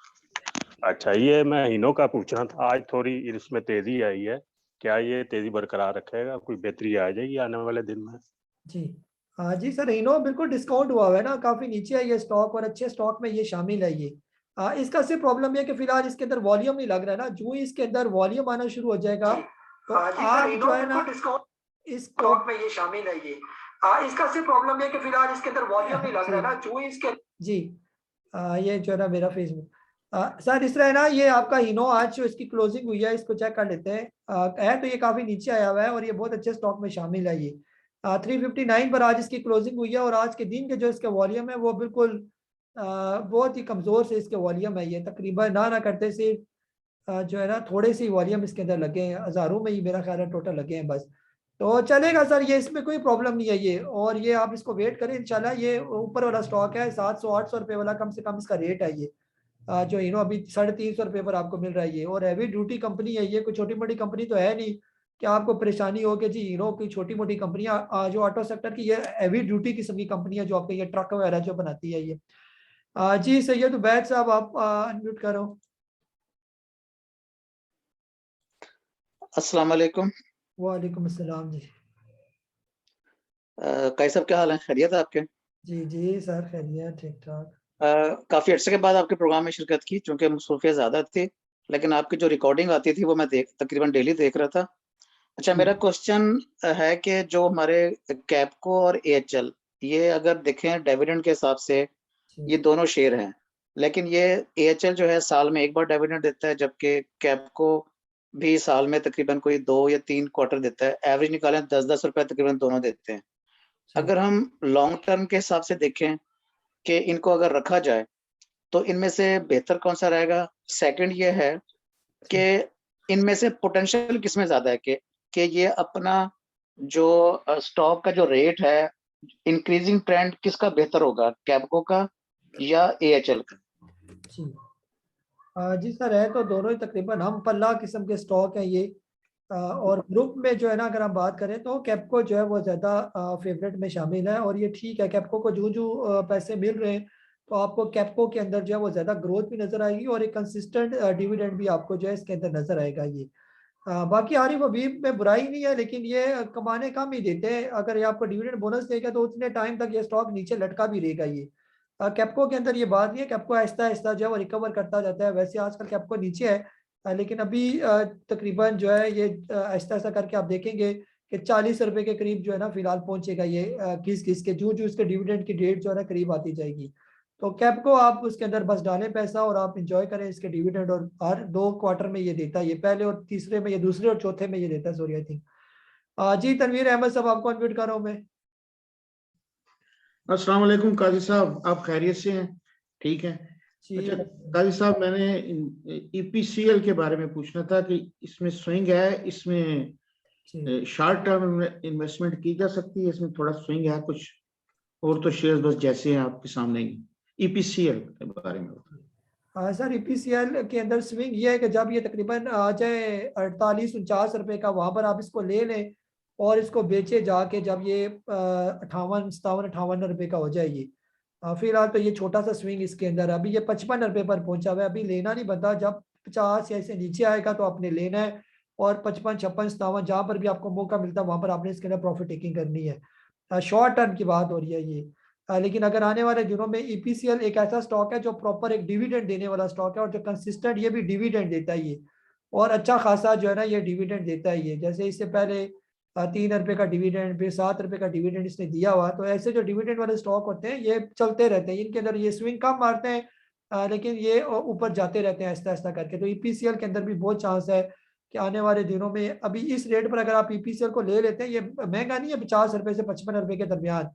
अच्छा, ये मैं इनो का पूछना था। आज थोड़ी इसमें तेजी आई है, क्या ये तेजी बरकरार रखेगा? कोई बेहतरी आ जाएगी आने वाले दिन में? जी हाँ जी सर, इनो बिल्कुल डिस्काउंट हुआ है ना, काफी नीचे है ये स्टॉक और अच्छे स्टॉक में ये शामिल है ये। इसका सिर्फ प्रॉब्लम है कि फिलहाल इसके अंदर वॉल्यूम नहीं लग रहा है ना, जो ही इसके अंदर वॉल्यूम आना शुरू हो जाएगा तो आप जो है ना इस स्टॉक में ये शामिल है ये। इसका सिर्फ प्रॉब्लम है कि फिलहाल इसके अंदर वॉल्यूम नहीं लग रहा है ना, जो ही इसके जी ये जो है ना मेरा फेसबुक सर इस तरह है ना, ये आपका इनो आज जो इसकी क्लोजिंग हुई है इसको चेक कर लेते हैं। है तो ये काफी नीचे आया हुआ है और ये बहुत अच्छे स्टॉक में शामिल है ये। 359 पर आज इसकी क्लोजिंग हुई है और आज के दिन के जो इसका वॉल्यूम है वो बिल्कुल बहुत ही कमजोर से इसके वॉल्यूम है ये, तकरीबन ना करते से जो है ना थोड़े से वॉल्यूम इसके अंदर लगे हैं, हजारों में ही मेरा ख्याल है टोटल लगे हैं बस। तो चलेगा सर, ये इसमें कोई प्रॉब्लम नहीं है ये, और ये आप इसको वेट करें इंशाल्लाह। ये ऊपर वाला स्टॉक है 700-800 रुपये वाला कम से कम इसका रेट है ये, जो इनो अभी 350 रुपये पर आपको मिल रहा है ये। और हैवी ड्यूटी कंपनी है ये, कोई छोटी मोटी कंपनी तो है नहीं कि आपको परेशानी हो कि जी इनो की छोटी मोटी कंपनियां जो ऑटो सेक्टर की, ये हैवी ड्यूटी किस्म की कंपनी है जो आपके ये ट्रक वगैरह जो बनाती है ये। जी सैयद उबैद साहब आप अनम्यूट करो। अस्सलाम वालेकुम। वालेकुम अस्सलाम जी। कैसे क्या हाल है? खैरियत है आपके? जी सर खैरियत ठीक ठाक। काफी अर्से के बाद आपके प्रोग्राम में शिरकत की, चूंकि मसरूफियत ज्यादा थी, लेकिन आपकी जो रिकॉर्डिंग आती थी वो मैं तकरीबन डेली देख रहा था। अच्छा, मेरा क्वेश्चन है कि जो हमारे कैपको और एएचएल, ये अगर देखें डिविडेंड के हिसाब से ये दोनों शेयर हैं, लेकिन ये एएचएल जो है साल में एक बार डिविडेंड देता है, जबकि कैपको भी साल में तकरीबन कोई 2 या 3 क्वार्टर देता है। एवरेज निकालें 10-10 रुपए तकरीबन दोनों देते हैं। अगर हम लॉन्ग टर्म के हिसाब से देखें कि इनको अगर रखा जाए तो इनमें से बेहतर कौन सा रहेगा? सेकंड ये है कि इनमें से पोटेंशियल किसमें ज्यादा है कि ये अपना जो स्टॉक का जो रेट है, इंक्रीजिंग ट्रेंड किसका बेहतर होगा, कैपको का या एएचएल का? जी सर, है तो दोनों ही तकरीबन हम पल्ला किस्म के स्टॉक हैं ये। और ग्रुप में जो है ना अगर हम बात करें तो कैपको जो है वो ज़्यादा फेवरेट में शामिल है, और ये ठीक है, कैपको को जो पैसे मिल रहे हैं तो आपको कैपको के अंदर जो है वो ज़्यादा ग्रोथ भी नज़र आएगी और एक कंसिस्टेंट डिविडेंड भी आपको जो है इसके अंदर नज़र आएगा ये। बाकी आरिफ हबीब में बुराई नहीं है, लेकिन ये कमाने कम ही देते हैं। अगर ये आपको डिविडेंड बोनस देगा तो उतने टाइम तक ये स्टॉक नीचे लटका भी रहेगा ये। कैपको के अंदर ये बात नहीं है, कैपको आहिस्ता आहिस्ता जो है वो रिकवर करता जाता है। वैसे आजकल कैपको नीचे है, लेकिन अभी तकरीबन जो है ये आहिस्ता आहिस्ता करके आप देखेंगे कि 40 रुपए के करीब जो है ना फिलहाल पहुंचेगा ये घिस घिस के, जो इसके डिविडेंड की डेट जो है ना करीब आती जाएगी। तो कैपको आप उसके अंदर बस डालें पैसा और आप इंजॉय करें इसके डिविडेंड, और हर 2 क्वार्टर में ये देता है, ये पहले और तीसरे में, ये दूसरे और चौथे में ये देता है। सॉरी आई थिंक जी तनवीर अहमद साहब आपको अनम्यूट कर रहा हूँ मैं। अस्सलाम वालेकुम काजी साहब, आप खैरियत से हैं? ठीक है। अच्छा काजी साहब, मैंने ईपीसीएल के बारे में पूछना था कि इसमें स्विंग है, इसमें शॉर्ट टर्म इन्वेस्टमेंट की जा सकती है? इसमें थोड़ा स्विंग है कुछ, और तो शेयर्स बस जैसे हैं आपके सामने ही। ईपीसीएल के बारे में सर ईपीसीएल के अंदर स्विंग ये है कि जब ये तकरीबन आ जाए 48-49 रुपए का, वहां पर आप इसको ले लें और इसको बेचे जाके जब ये 58-57 रुपए का हो जाएगी। फिलहाल तो ये छोटा सा स्विंग इसके अंदर, अभी ये 55 रुपए पर पहुंचा हुआ है। अभी लेना नहीं बनता, जब 50 या इससे नीचे आएगा तो आपने लेना है, और 55, 56, 57 जहाँ पर भी आपको मौका मिलता है वहां पर आपने इसके अंदर प्रॉफिट टेकिंग करनी है। शॉर्ट टर्म की बात हो रही है ये। लेकिन अगर आने वाले दिनों में ईपीसीएल एक ऐसा स्टॉक है जो प्रॉपर एक डिविडेंड देने वाला स्टॉक है, और जो कंसिस्टेंट ये भी डिविडेंड देता है ये, और अच्छा खासा जो है ना ये डिविडेंड देता है ये। जैसे इससे पहले 3 रुपए का डिविडेंड, फिर 7 रुपए का डिविडेंड इसने दिया हुआ। तो ऐसे जो डिविडेंड वाले स्टॉक होते हैं ये चलते रहते हैं, इनके अंदर ये स्विंग कम मारते हैं लेकिन ये ऊपर जाते रहते हैं आहिस्ता आहिस्ता करके। तो ईपीसीएल के अंदर भी बहुत चांस है कि आने वाले दिनों में, अभी इस रेट पर अगर आप ईपीसीएल को ले लेते हैं, ये महंगा नहीं है, 50 रुपए से 55 रुपए के दरमियान,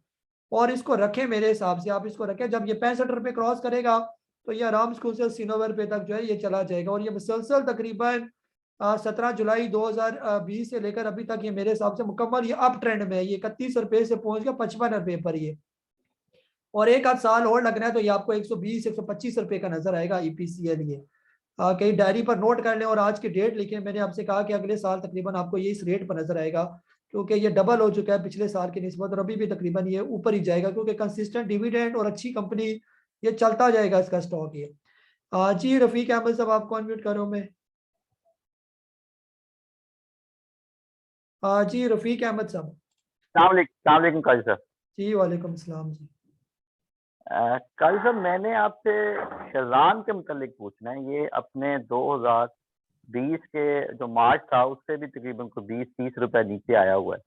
और इसको रखें मेरे हिसाब से आप इसको रखें। जब ये 65 रुपए क्रॉस करेगा तो ये आराम से 80 रुपए तक जो है ये चला जाएगा, और ये मुसलसल तकरीबन 17 जुलाई 2020 से लेकर अभी तक ये मेरे हिसाब से मुकम्मल ये अप ट्रेंड में है। ये 31 रुपए से पहुंच गया 55 रुपए पर ये। और एक आध साल और लगना है तो ये आपको 120-125 रुपए का नजर आएगा EPCL ये। कहीं डायरी पर नोट कर लें और आज की डेट लिखें। मैंने आपसे कहा कि अगले साल तकरीबन आपको ये इस रेट पर नजर आएगा, क्योंकि ये डबल हो चुका है पिछले साल की निस्बत, और अभी भी तकरीबन ये ऊपर ही जाएगा, क्योंकि कंसिस्टेंट डिविडेंड और अच्छी कंपनी, ये चलता जाएगा इसका स्टॉक ये। जी रफीक अहमद साहब, आपको अनम्यूट करो मैं। जी रफीक अहमद साहब। सलाम काजी साहब। जी वालेकुम सलाम जी। काजी साहब, मैंने आपसे शेज़ान के मुतालिक पूछना है। ये अपने 2020 के जो मार्च था उससे भी तकरीबन को 20-30 रुपए नीचे आया हुआ है,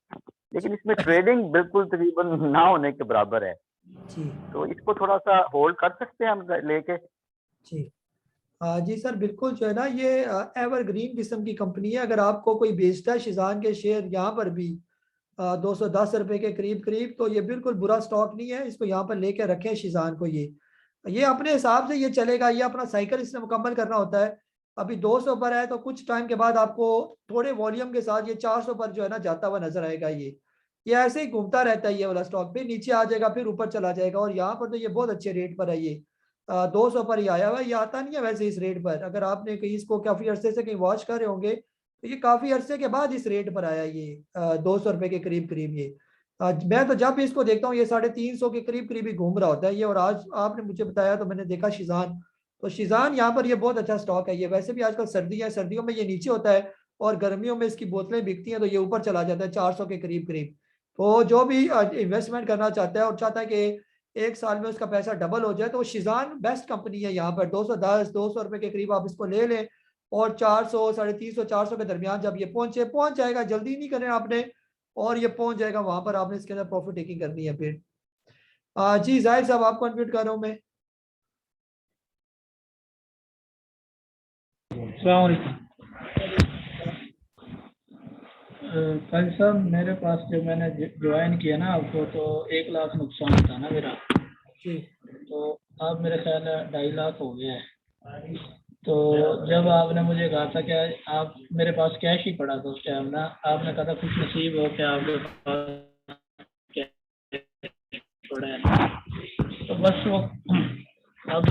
लेकिन इसमें ट्रेडिंग बिल्कुल तकरीबन ना होने के बराबर है। जी तो इसको थोड़ा सा होल्ड कर सकते हैं हम लेके? जी जी सर, बिल्कुल जो है ना, ये एवरग्रीन किस्म की कंपनी है। अगर आपको कोई बेचता है शेज़ान के शेयर यहाँ पर भी 210 रुपए के करीब करीब, तो ये बिल्कुल बुरा स्टॉक नहीं है। इसको यहाँ पर लेके रखें शेज़ान को। ये अपने हिसाब से ये चलेगा, ये अपना साइकिल इसने मुकम्मल करना होता है। अभी 200 पर है तो कुछ टाइम के बाद आपको थोड़े वॉल्यूम के साथ ये 400 पर जो है ना जाता हुआ नजर आएगा। ये ऐसे ही घूमता रहता है ये वाला स्टॉक, फिर नीचे आ जाएगा, फिर ऊपर चला जाएगा। और यहाँ पर तो ये बहुत अच्छे रेट पर है, ये 200 पर ही आया हुआ है। ये आता नहीं है वैसे इस रेट पर। अगर आपने कहीं इसको काफी अरसे से कहीं वॉच कर रहे होंगे तो ये काफी अरसे के बाद इस रेट पर आया, ये 200 रुपए के करीब करीब। ये मैं तो जब इसको देखता हूँ ये 350 के करीब करीब ही घूम रहा होता है ये। और आज आपने मुझे बताया तो मैंने देखा शेज़ान, तो शेज़ान यहाँ पर ये बहुत अच्छा स्टॉक है ये। वैसे भी आजकल सर्दियों में ये नीचे होता है, और गर्मियों में इसकी बोतलें बिकती हैं तो ये ऊपर चला जाता है 400 के करीब करीब। तो जो भी इन्वेस्टमेंट करना चाहता है और चाहता है कि एक साल में उसका पैसा डबल हो जाए, तो शेज़ान बेस्ट कंपनी है। यहाँ पर 210-200 रुपए के करीब आप इसको ले लें, और 400, 350-400 के दरमियान जब ये पहुंच जाएगा, जल्दी नहीं करना आपने, और ये पहुंच जाएगा वहां पर आपने इसके अंदर प्रॉफिट टेकिंग करनी है फिर। जी जाहिर साहब, आपको अनम्यूट कर रहा हूँ मैं। कल साहब, मेरे पास जब मैंने ज्वाइन किया ना आपको, तो 1 लाख नुकसान था ना मेरा, तो अब मेरे ख्याल 2.5 लाख हो गया है। तो जब आपने मुझे कहा था कि आप, मेरे पास कैश ही पड़ा था उस टाइम ना, आपने कहा था कुछ नसीब हो कि आपके पास कैश पड़ा है, तो बस वो अब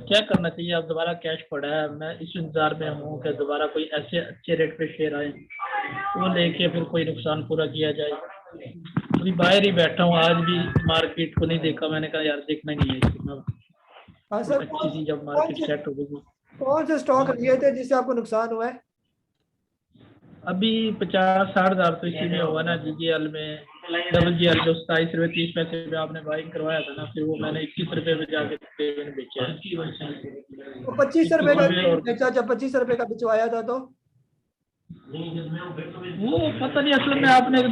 क्या करना चाहिए? अब दोबारा कैश पड़ा है, मैं इस इंतजार में हूँ कि दोबारा कोई ऐसे अच्छे रेट पे शेयर आए वो लेके फिर कोई नुकसान पूरा किया जाए। अभी बाहर ही बैठा हूँ, आज भी मार्केट को नहीं देखा। मैंने कहा यार देखना नहीं है इसको, अच्छी सी जब मार्केट सेट हो गई। कौन से स्टॉक लिए थे जिससे आपको नुकसान हुआ है? अभी 50-60 हज़ार तो इसी में हुआ ना, GGL में, WGL जो 27 रुपये 30 पैसे में आपने बाइंग करवाया था ना, फिर वो मैंने 21 रुपये में जाके बेचा है। तो 25 रुपए का बेचा, जब 25 रुपए का बिचवाया था तो वो पता नहीं, असल में आपने एक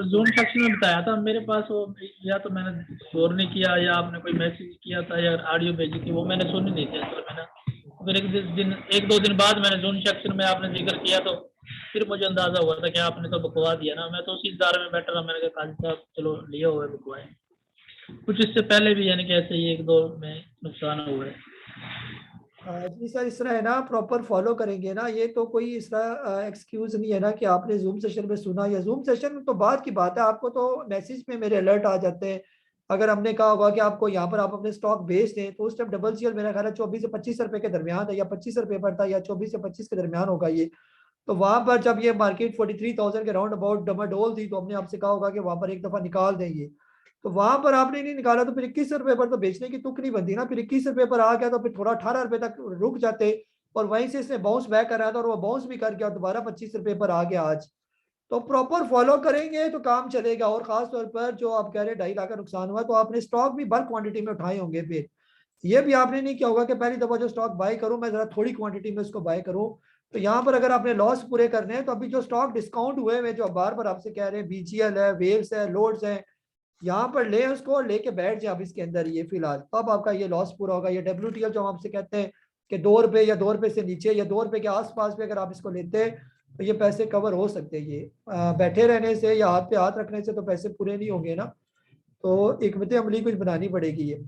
जूम सेक्शन में बताया था मेरे पास वो, या तो मैंने गौर नहीं किया, या आपने कोई मैसेज किया था या ऑडियो भेजी थी, वो मैंने सुनी नहीं थी असल में ना। फिर एक दो दिन बाद मैंने जूम सेक्शन में आपने जिक्र किया, तो फिर मुझे अंदाजा हुआ था कि आपने तो बकवा दिया ना। मैं तो उसी इंतजार में बैठा रहा, मैंने कहा काजी साहब चलो लिया हुआ है बकवाए। कुछ इससे पहले भी यानी कि ऐसे ही 1-2 में नुकसान हुआ है। जी सर, इस तरह है ना, प्रॉपर फॉलो करेंगे ना, ये तो कोई इस तरह एक्सक्यूज नहीं है ना कि आपने जूम सेशन में सुना, या जूम सेशन तो बाद की बात है। आपको तो मैसेज में मेरे अलर्ट आ जाते हैं। अगर हमने कहा होगा कि आपको यहाँ पर आप अपने स्टॉक बेच दें, तो उस टाइम WGL मेरा ख्याल है 24 से 25 रुपए के दरमियान था, या 25 रुपए पर था, या 24 से 25 के दरमियान होगा ये। तो वहां पर जब ये मार्केट 43,000 के राउंड अबाउट डमाडोल थी, तो हमने आपसे कहा होगा कि वहां पर एक दफा निकाल देंगे। तो वहां पर आपने नहीं निकाला, तो फिर 21 रुपए पर तो बेचने की तुक नहीं बनती ना। फिर 21 रुपए पर आ गया तो फिर थोड़ा 18 रुपए तक रुक जाते, और वहीं से इसने बाउंस बैक करा था, और वो बाउंस भी कर गया, दोबारा 25 रुपए पर आ गया आज। तो प्रॉपर फॉलो करेंगे तो काम चलेगा। और खास तौर पर जो आप कह रहे हैं 2.5 लाख का नुकसान हुआ, तो आपने स्टॉक भी बल्क क्वांटिटी में उठाए होंगे। फिर ये भी आपने नहीं किया होगा कि पहली दफा जो स्टॉक बाय करूं मैं जरा थोड़ी क्वांटिटी में उसको बाय करूं। तो यहाँ पर अगर आपने लॉस पूरे करने हैं, तो अभी जो स्टॉक डिस्काउंट हुए हुए जो बार बार आपसे कह रहे हैं, BGL है, वेव्स है, लोड्स है, यहाँ पर ले उसको लेके बैठ जाए आप इसके अंदर ये फिलहाल, तब आपका ये लॉस पूरा होगा। ये WTL जो हम आपसे कहते हैं कि 2 रुपए या 2 रुपए से नीचे या 2 रुपए के आसपास पे अगर आप इसको लेते हैं, तो ये पैसे कवर हो सकते हैं। ये बैठे रहने से या हाथ पे हाथ रखने से तो पैसे पूरे नहीं होंगे ना। तो हिकमत अमली कुछ बनानी पड़ेगी ये।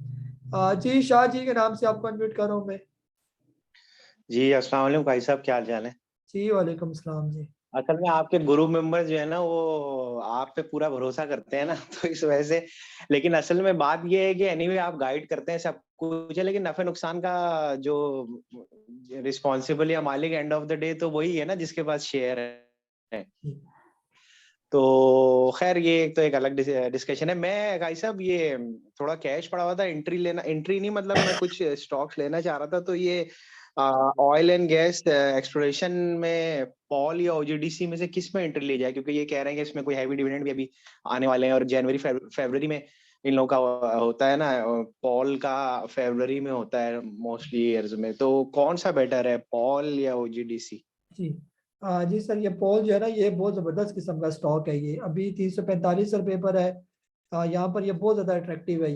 जी शाह जी के नाम से आपको अनम्यूट कर रहा हूँ मैं। जी अस्सलाम वालेकुम भाई साहब, क्या हाल चाल है? जी वालेकुम सलाम जी। असल में आपके ग्रुप मेंबर जो है ना वो आप पे पूरा भरोसा करते हैं ना, तो इस वजह से। लेकिन असल में बात ये है कि एनीवे आप गाइड करते हैं सब कुछ है, लेकिन नफे नुकसान का जो रिस्पॉन्सिबल या मालिक एंड ऑफ द डे तो वही है ना जिसके पास शेयर है। तो खैर ये एक तो एक अलग डिस्कशन है। मैं भाई साहब ये थोड़ा कैश पड़ा हुआ था, एंट्री नहीं मतलब मैं कुछ स्टॉक्स लेना चाह रहा था। तो ये ऑयल एंड गैस एक्सप्लोरेशन में पॉल या ओजीडीसी में से किस में एंट्री ली जाए, क्योंकि ये कह रहे हैं कि इसमें कोई हैवी डिविडेंड भी अभी आने वाले हैं और जनवरी फरवरी में इन लोगों का होता है ना, पॉल का फरवरी में होता है मोस्टली ईयर्स में। तो कौन सा बेटर है, पॉल या ओजीडीसी? जी सर, ये पॉल जो है ना ये बहुत ज़बरदस्त किस्म का स्टॉक है। ये अभी 345 रुपये पर है। यहाँ पर ये बहुत ज़्यादा अट्रैक्टिव है।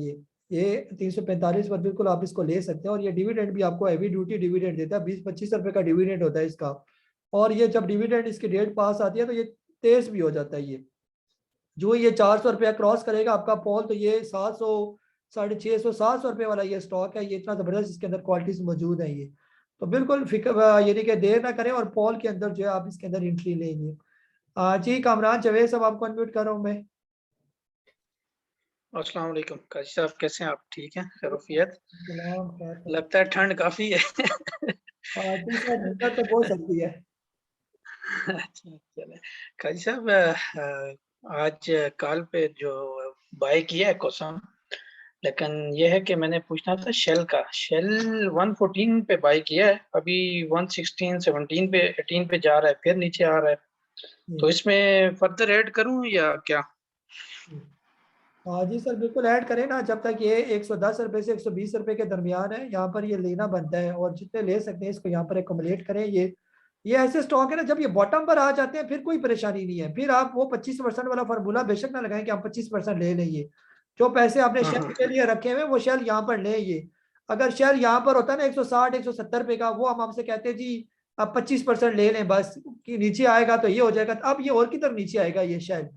ये 345 पर बिल्कुल आप इसको ले सकते हैं। और ये डिविडेंड भी आपको हैवी ड्यूटी डिविडेंड देता है, 20-25 रुपये का डिविडेंड होता है इसका। और ये जब डिविडेंड इसकी डेट पास आती है तो ये तेज भी हो जाता है। ये जो ये 400 रुपया क्रॉस करेगा आपका पॉल, तो ये 700, 650, 700 रुपये वाला ये स्टॉक है। ये इतना ज़बरदस्त इसके अंदर क्वालिटीज मौजूद है। ये तो बिल्कुल फिक्र यानी कि देर ना करें और पॉल के अंदर जो है आप इसके अंदर एंट्री लेंगे। जी कामरान जावेद साहब आपको अनम्यूट कर रहा हूँ मैं। अस्सलाम वालेकुम काजी साहब, कैसे हैं आप? ठीक हैं, खैरियत? लगता है ठंड काफी है। तो बहुत सर्दी है। अच्छा चले काजी साहब, आज कॉल पे जो बाय किया है कोसम, लेकिन ये है कि मैंने पूछना था शेल का। शेल 114 पे बाय किया है, अभी 116, 17 पे 18 पे जा रहा है, फिर नीचे आ रहा है। तो इसमें फर्दर ऐड करूं या क्या? जी सर बिल्कुल ऐड करें ना, जब तक ये 110 रुपये से 120 रुपये के दरमियान है यहाँ पर ये लेना बनता है। और जितने ले सकते हैं इसको यहाँ पर एकोमोलेट करें। ये ऐसे स्टॉक है ना, जब ये बॉटम पर आ जाते हैं फिर कोई परेशानी नहीं है। फिर आप वो 25% वाला फार्मूला बेशक ना लगाएं कि आप 25% ले लेंगे। जो पैसे आपने शेल के लिए रखे हुए वो शेल यहाँ पर ले। ये अगर शेल यहाँ पर होता है ना 160, 170 रुपये का, वो हम आपसे कहते हैं जी आप 25% ले लें बस, कि नीचे आएगा तो ये हो जाएगा। अब ये और की तरफ नीचे आएगा। ये शेल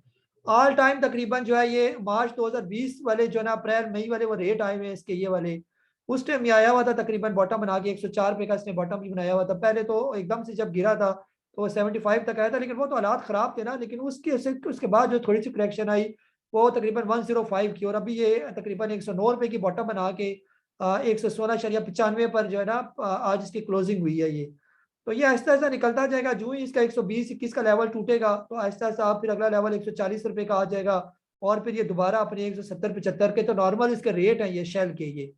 ऑल टाइम तकरीबन जो है ये मार्च 2020 वाले जो है ना अप्रैल मई वाले वो रेट आए हुए हैं इसके, ये वाले उस टाइम ये आया हुआ था तकरीबन बॉटम बना के 104 रुपये का इसने बॉटम भी बनाया हुआ था। पहले तो एकदम से जब गिरा था तो 75 तक आया था, लेकिन वो तो हालात खराब थे ना। लेकिन उसके बाद जो थोड़ी सी करेक्शन आई वो तकरीबन 105 की, और अभी ये तकरीबन 109 रुपये की बॉटम बना के 116.95 पर जो है ना आज इसकी क्लोजिंग हुई है। ये तो ये आहिस्ता आहिस्ता निकलता जाएगा। जो ही इसका 120-21 का लेवल टूटेगा तो आहिस्ता आहिस्ता आप फिर अगला लेवल 140 रुपये का आ जाएगा। और फिर ये दोबारा अपने 170-75 के तो नॉर्मल इसके रेट हैं ये शेल के। ये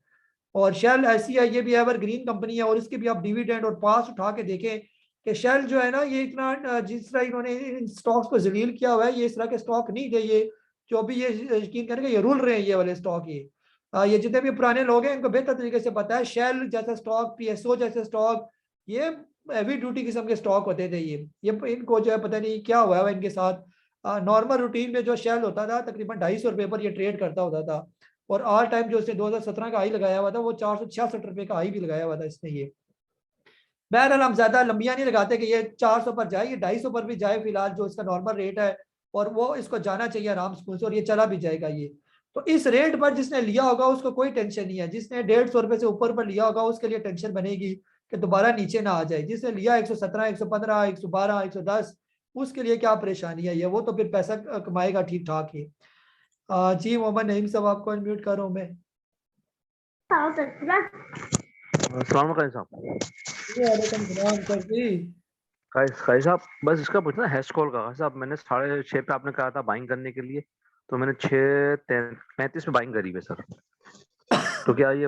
और शेल ऐसी है, ये भी एवरग्रीन कंपनी है और इसके भी आप डिविडेंड और पास उठा के देखें कि शेल जो है ना ये इतना जिस तरह इन्होंने इन स्टॉक्स को जलील किया हुआ है, ये इस तरह के स्टॉक नहीं थे। ये जो भी ये यकीन करेंगे ये रुल रहे हैं ये वाले स्टॉक। ये जितने भी पुराने लोग हैं इनको बेहतर तरीके से पता है शेल जैसा स्टॉक, पीएसओ जैसे स्टॉक, ये हैवी ड्यूटी किस्म के स्टॉक होते थे। ये इनको जो है पता नहीं क्या हुआ है इनके साथ। नॉर्मल रूटीन में जो शेल होता था तकरीबन 250 रुपये पर ये ट्रेड करता होता था। और ऑल टाइम जो इसने 2017 का हाई लगाया हुआ था वो 466 रुपये का हाई भी लगाया हुआ था इसने। ये बहरहाल हम ज्यादा लंबियां नहीं लगाते कि ये 400 पर जाए, ये 250 पर भी जाए फिलहाल जो इसका नॉर्मल रेट है, और वो इसको जाना चाहिए आराम से और ये चला भी जाएगा। ये तो इस रेट पर जिसने लिया होगा उसको कोई टेंशन नहीं है। जिसने 150 रुपये से ऊपर पर लिया होगा उसके लिए टेंशन बनेगी कि दोबारा नीचे ना आ जाए। जिसने लिया 117, 115, 112, 110, उसके लिए क्या परेशानी है। ये वो तो फिर पैसा कमाएगा ठीक ठाक ही। जी मोहम्मद नईम साहब आपको अनम्यूट कर रहा हूँ मैं। अस्सलाम वालेकुम साहब। वालेकुम सलाम सर जी। खाई साहब बस इसका पूछना है हेस्कॉल का। साहब मैंने 6.5 पे आपने कहा था बाइंग करने के लिए, तो मैंने 6:35 में बाइंग करी है सर। तो क्या ये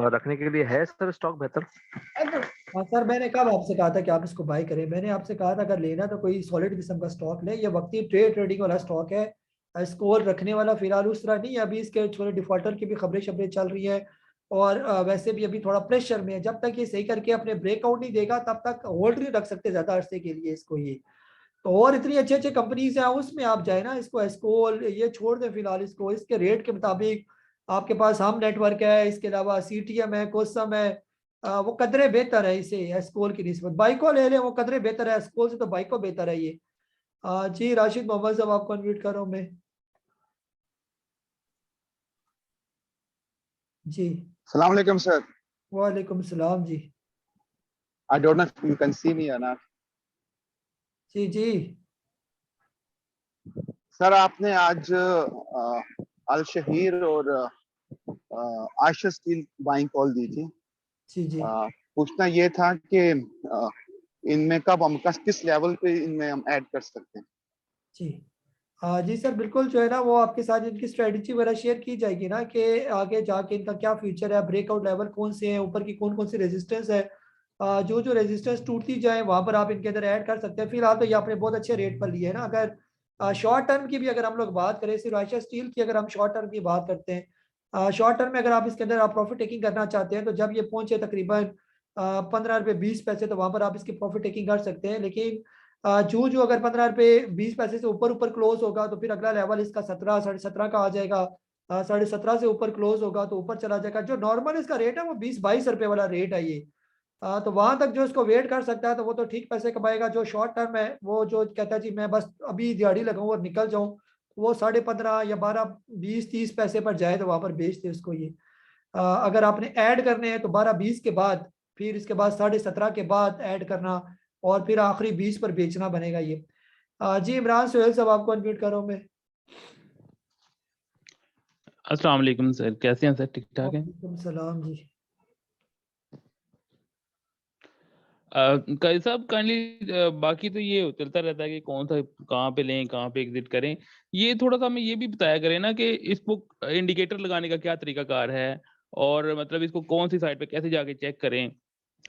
रखने के लिए है सर स्टॉक बेहतर? हाँ सर, मैंने कब आपसे कहा था कि आप इसको बाय करें? मैंने आपसे कहा था अगर लेना तो कोई सॉलिड किस्म का स्टॉक ले। ये वक्ती ट्रेडिंग वाला स्टॉक है, स्कोर रखने वाला फिलहाल उस तरह नहीं है। अभी इसके थोड़े डिफॉल्टर की भी खबरें चल रही है और वैसे भी अभी थोड़ा प्रेशर में है। जब तक ये सही करके अपने ब्रेकआउट नहीं देगा तब तक होल्ड नहीं रख सकते ज्यादा अरसे के लिए इसको। ये तो और इतनी अच्छे अच्छे कंपनीज हैं उसमें आप जाए ना, इसको एस्कोल ये छोड़ दें फिलहाल। इसको इसके रेट के मुताबिक आपके पास हम नेटवर्क है, इसके अलावा सीटीएम है, कोसम है, वो कदरे बेहतर है इसे एस्कोल की निस्बत। बाइको ले लें, वो कदरे बेहतर है एस्कोल से, तो बाइको बेहतर है ये। जी राशिद मोहम्मद साहब आपको अनम्यूट कर रहा हूँ मैं। जी Assalamu alaikum, sir. वालेकुम सलाम जी। I don't know if you can see me or not. जी जी सर आपने आज अल शहीर और आयशा स्टील बाइंग कॉल दी थी। जी जी पूछना ये था कि इनमें कब हम किस लेवल पे इनमें हम ऐड कर सकते हैं? जी जी सर, बिल्कुल जो है ना वो आपके साथ इनकी स्ट्रेटजी वगैरह शेयर की जाएगी ना कि आगे जाके इनका क्या फ्यूचर है, ब्रेकआउट लेवल कौन से हैं, ऊपर की कौन कौन सी रेजिस्टेंस है। जो जो रेजिस्टेंस टूटती जाए वहां पर आप इनके अंदर ऐड कर सकते हैं। फिलहाल तो ये आपने बहुत अच्छे रेट पर लिए है ना। अगर शॉर्ट टर्म की भी अगर हम लोग बात करें, सिर्फ आयशा स्टील की अगर हम शॉर्ट टर्म की बात करते हैं, शॉर्ट टर्म में अगर आप इसके अंदर आप प्रॉफिट टेकिंग करना चाहते हैं तो जब ये पहुंचे तकरीबन 15 रुपये 20 पैसे, तो वहां पर आप इसकी प्रॉफिट टेकिंग कर सकते हैं। लेकिन जो जो अगर 15 रुपये 20 पैसे से ऊपर ऊपर क्लोज होगा तो फिर अगला लेवल इसका 17 17.5 का आ जाएगा। 17.5 से ऊपर क्लोज होगा तो ऊपर चला जाएगा। जो नॉर्मल इसका रेट है वो 20-22 रुपए वाला रेट है ये। तो वहां तक जो इसको वेट कर सकता है तो वो तो ठीक पैसे कमाएगा। जो शॉर्ट टर्म है वो जो कहता है जी मैं बस अभी दिहाड़ी लगाऊं और निकल जाऊं, वो 15.5 या 12 20 30 पैसे पर जाए तो वहां पर बेच दे उसको ये। अगर आपने ऐड करने हैं तो 12-20 के बाद, फिर इसके बाद 17.5 के बाद ऐड करना, और फिर आखिरी 20 पर बेचना बनेगा ये। जी इमरान सोहेल साहब आपको अनम्यूट कर रहा हूं मैं। अस्सलाम वालेकुम सर, कैसे हैं सर? ठीक ठाक हैं? वालेकुम सलाम जी। कई साहब काइंडली बाकी तो ये चलता रहता है कि कौन सा कहाँ पे लें, कहाँ पे एग्जिट करें। ये थोड़ा सा हमें ये भी बताया करें ना कि इसको इंडिकेटर लगाने का क्या तरीकाकार है, और मतलब इसको कौन सी साइट पे कैसे जाके चेक करें।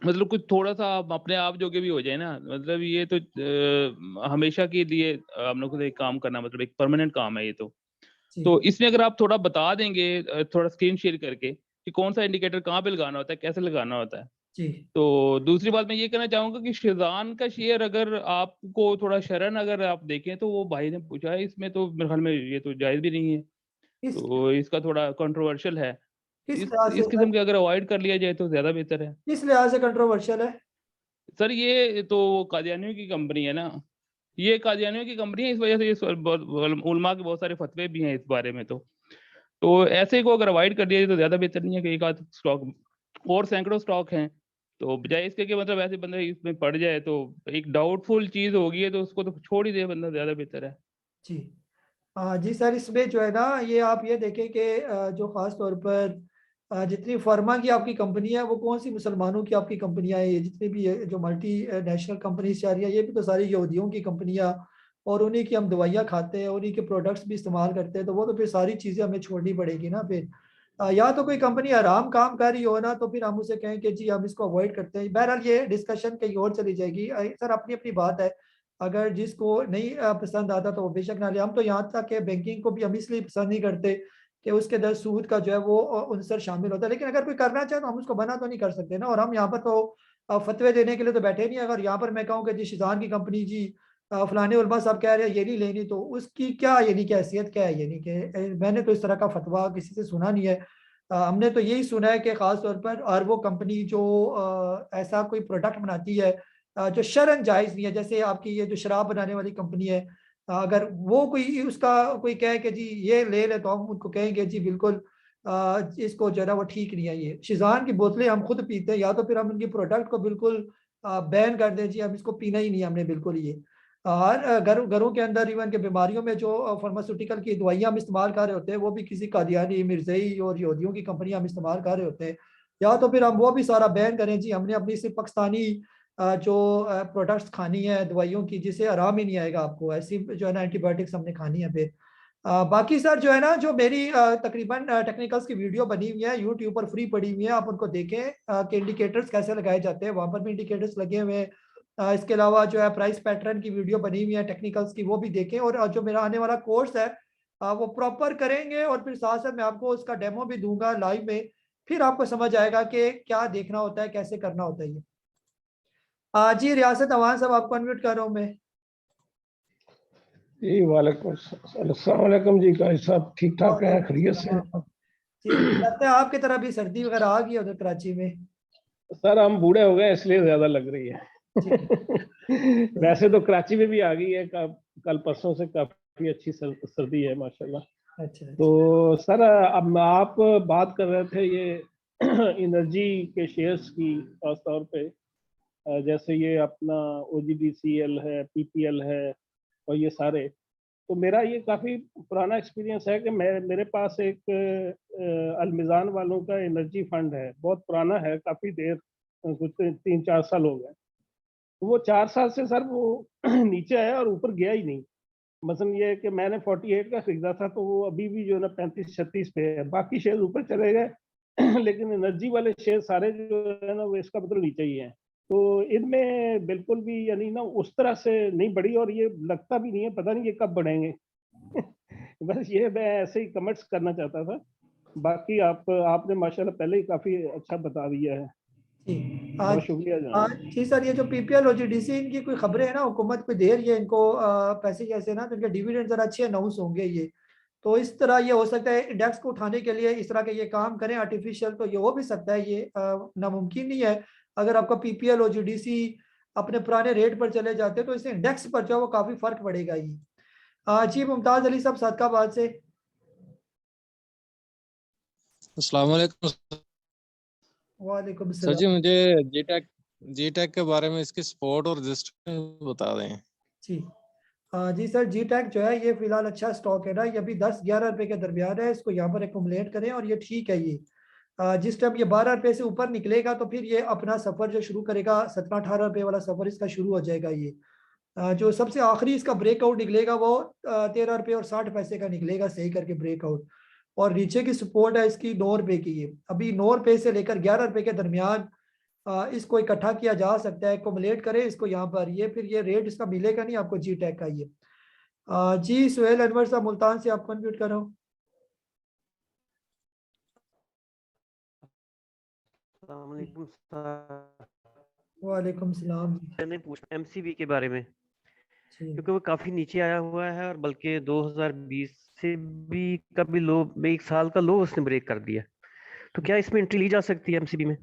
मतलब कुछ थोड़ा सा आप अपने आप जोगे भी हो जाए ना। मतलब ये तो हमेशा के लिए हम लोग को एक काम करना, मतलब एक परमानेंट काम है ये तो। जी तो इसमें अगर आप थोड़ा बता देंगे थोड़ा स्क्रीन शेयर करके कि कौन सा इंडिकेटर कहाँ पे लगाना होता है, कैसे लगाना होता है। जी तो दूसरी बात मैं ये कहना चाहूंगा कि शेज़ान का शेयर अगर आपको थोड़ा शरन अगर आप देखें तो वो भाई ने पूछा है, इसमें तो मेरे ख्याल में ये तो जायज भी नहीं है, किस तो इसका थोड़ा कंट्रोवर्शियल है। किस लिहाज इस से किस्म के अगर अवॉइड कर लिया जाए तो ज्यादा बेहतर है। किस लिहाज से कंट्रोवर्शियल है? सर ये तो कादियानियों की कंपनी है ना, ये कादियानियों की कंपनी है, इस वजह से उलमा के बहुत सारे फतवे भी हैं इस बारे में। तो ऐसे को अगर अवॉइड कर दिया जाए तो ज्यादा बेहतर नहीं है कि एक आध स्टॉक और सैकड़ों स्टॉक हैं, तो बजाय इसके कि मतलब ऐसे बंदा इसमें पड़ जाए तो एक डाउटफुल चीज होगी है तो उसको तो छोड़ ही दे बंदा, ज्यादा बेहतर है। जी जी सर, इसमें जो है ना ये आप ये देखें कि जो खास तौर पर जितनी फर्मा की आपकी कंपनी है वो कौन सी मुसलमानों की आपकी कंपनियां हैं, ये जितनी भी जो मल्टी नेशनल कंपनीज जा रही है ये भी तो सारी यहूदियों की कंपनियां, और उन्हीं की हम दवाइयाँ खाते हैं, उन्हीं के प्रोडक्ट्स भी इस्तेमाल करते हैं। तो वो तो फिर सारी चीज़ें हमें छोड़नी पड़ेगी ना फिर। या तो कोई कंपनी आराम काम कर रही हो ना तो फिर हम उसे कहें कि जी हम इसको अवॉइड करते हैं। बहरहाल ये डिस्कशन कहीं और चली जाएगी। सर अपनी अपनी बात है, अगर जिसको नहीं पसंद आता तो वो बेशक ना ले। हम तो यहाँ तक कि बैंकिंग को भी हम इसलिए पसंद नहीं करते कि उसके अंदर सूद का जो है वो उनसर शामिल होता है। लेकिन अगर कोई करना चाहे तो हम उसको मना तो नहीं कर सकते ना। और हम यहाँ पर तो फतवे देने के लिए तो बैठे नहीं। अगर यहाँ पर मैं कहूँ कि जी शिजान की कंपनी जी फलाने उलमा साहब कह रहे हैं ये नहीं लेनी, तो उसकी क्या यानी कि हैसियत क्या है? यानी कि मैंने तो इस तरह का फतवा किसी से सुना नहीं है। हमने तो यही सुना है कि खास तौर पर और वो कंपनी जो ऐसा कोई प्रोडक्ट बनाती है जो शरन जायज़ नहीं है, जैसे आपकी ये जो शराब बनाने वाली कंपनी है, अगर वो कोई उसका कोई कहे कि जी ये ले ले तो हम उनको कहेंगे जी बिल्कुल इसको जो है ना वो ठीक नहीं है। ये शिजान की बोतलें हम खुद पीते हैं, या तो फिर हम उनकी प्रोडक्ट को बिल्कुल बैन कर दें जी हम इसको पीना ही नहीं है हमने बिल्कुल ये। और घरों के अंदर इवन के बीमारियों में जो फार्मास्यूटिकल की दवाइयाँ हम इस्तेमाल कर रहे होते हैं वो भी किसी कादियानी मिर्जई और यहूदियों की कंपनियां हम इस्तेमाल कर रहे होते हैं। या तो फिर हम वो भी सारा बैन करें जी हमने अपनी सिर्फ पाकिस्तानी जो प्रोडक्ट्स खानी है दवाइयों की, जिससे आराम ही नहीं आएगा आपको, ऐसी जो है ना एंटीबायोटिक्स हमने खानी है फिर। बाकी सर जो है ना जो मेरी तकरीबन टेक्निकल्स की वीडियो बनी हुई है यूट्यूब पर फ्री पड़ी हुई है, आप उनको देखें कि इंडिकेटर्स कैसे लगाए जाते हैं, वहाँ पर भी इंडिकेटर्स लगे हुए हैं। इसके अलावा जो है प्राइस पैटर्न की वीडियो बनी हुई है टेक्निकल्स की, वो भी देखें। और जो मेरा आने वाला कोर्स है वो प्रॉपर करेंगे, और फिर साथ साथ मैं आपको उसका डेमो भी दूंगा लाइव में, फिर आपको समझ आएगा कि क्या देखना होता है, कैसे करना होता है ये। जी रियासत अवान साहब आपको अनम्यूट कर रहा हूँ मैं। जी वालेकुम जी, गाइस साहब ठीक ठाक है, खैरियत से? जी लगता है आपकी तरह भी सर्दी वगैरह आ गई उधर कराची में। सर हम बूढ़े हो गए इसलिए ज्यादा लग रही है। वैसे तो कराची में भी आ गई है, कल परसों से काफी अच्छी सर्दी है माशाल्लाह। अच्छा। तो सर अब आप बात कर रहे थे ये एनर्जी के शेयर्स की, खास तौर पे जैसे ये अपना OGDCL है, PPL है और ये सारे। तो मेरा ये काफ़ी पुराना एक्सपीरियंस है कि मेरे पास एक अलमिजान वालों का एनर्जी फंड है, बहुत पुराना है, काफ़ी देर, कुछ 3-4 साल हो गए। तो वो 4 साल से सर वो नीचे आया और ऊपर गया ही नहीं। मसलन ये है कि मैंने 48 का खरीदा था, तो वो अभी भी जो है ना 35-36 पे है, बाकी शेयर ऊपर चले गए लेकिन एनर्जी वाले शेयर सारे जो है ना वो इसका मतलब नीचे ही है। तो इनमें बिल्कुल भी यानी ना उस तरह से नहीं बढ़ी, और ये लगता भी नहीं है, पता नहीं ये कब बढ़ेंगे बस ये मैं ऐसे ही कमेंट्स करना चाहता था। बाकी आपने माशाल्लाह पहले ही काफी अच्छा बता दिया है। बहुत शुक्रिया जनाब। जी सर, ये जो PPL और GDC इनकी कोई खबरें है ना, हुकूमत पे दे रही है इनको पैसे जैसे ना, तो इनके डिविडेंड जरा अच्छे अनाउंस होंगे ये, तो इस तरह ये हो सकता है इंडेक्स को उठाने के लिए इस तरह के ये काम करें आर्टिफिशियल, तो ये हो भी सकता है, ये नामुमकिन नहीं है। अगर आपका PPL और GDC अपने पुराने रेट पर चले जाते हैं तो इससे इंडेक्स पर जो है वो काफी फर्क पड़ेगा ये। जी मुमताज अली साहब सादकाबाद से। अस्सलाम वालेकुम। वालेकुम सर जी सलाम। मुझे जी-टेक के बारे में इसकी सपोर्ट और रेजिस्टेंस बता दें। जी जी सर, जी-टेक जो है ये फिलहाल अच्छा स्टॉक है ना, ये अभी 10-11 रुपए के दरमियान है, इसको यहाँ पर एक्युमुलेट करें और ये ठीक है ये। जिस टाइम ये 12 रुपए से ऊपर निकलेगा तो फिर ये अपना सफर जो शुरू करेगा, 17-18 रुपए वाला सफर इसका शुरू हो जाएगा ये। जो सबसे आखिरी इसका ब्रेकआउट निकलेगा वो 13 रुपए और 60 पैसे का निकलेगा, सही करके ब्रेकआउट। और नीचे की सपोर्ट है इसकी 9 रुपए की, ये अभी 9 रुपए से लेकर 11 रुपए के दरमियान इसको इकट्ठा किया जा सकता है, एक्युमुलेट करें इसको यहाँ पर, ये फिर ये रेट इसका मिलेगा नहीं आपको जी-टेक का ये। जी सुहेल अनवर साहब मुल्तान से आपको अनम्यूट कर रहा हूँ। वालेकुम सलाम। मैंने पूछा MCB के बारे में, क्योंकि वो काफी नीचे आया हुआ है और बल्कि 2020 से भी कभी लो में 1 साल का लो उसने ब्रेक कर दिया, तो क्या इसमें एंट्री ली जा सकती है MCB में?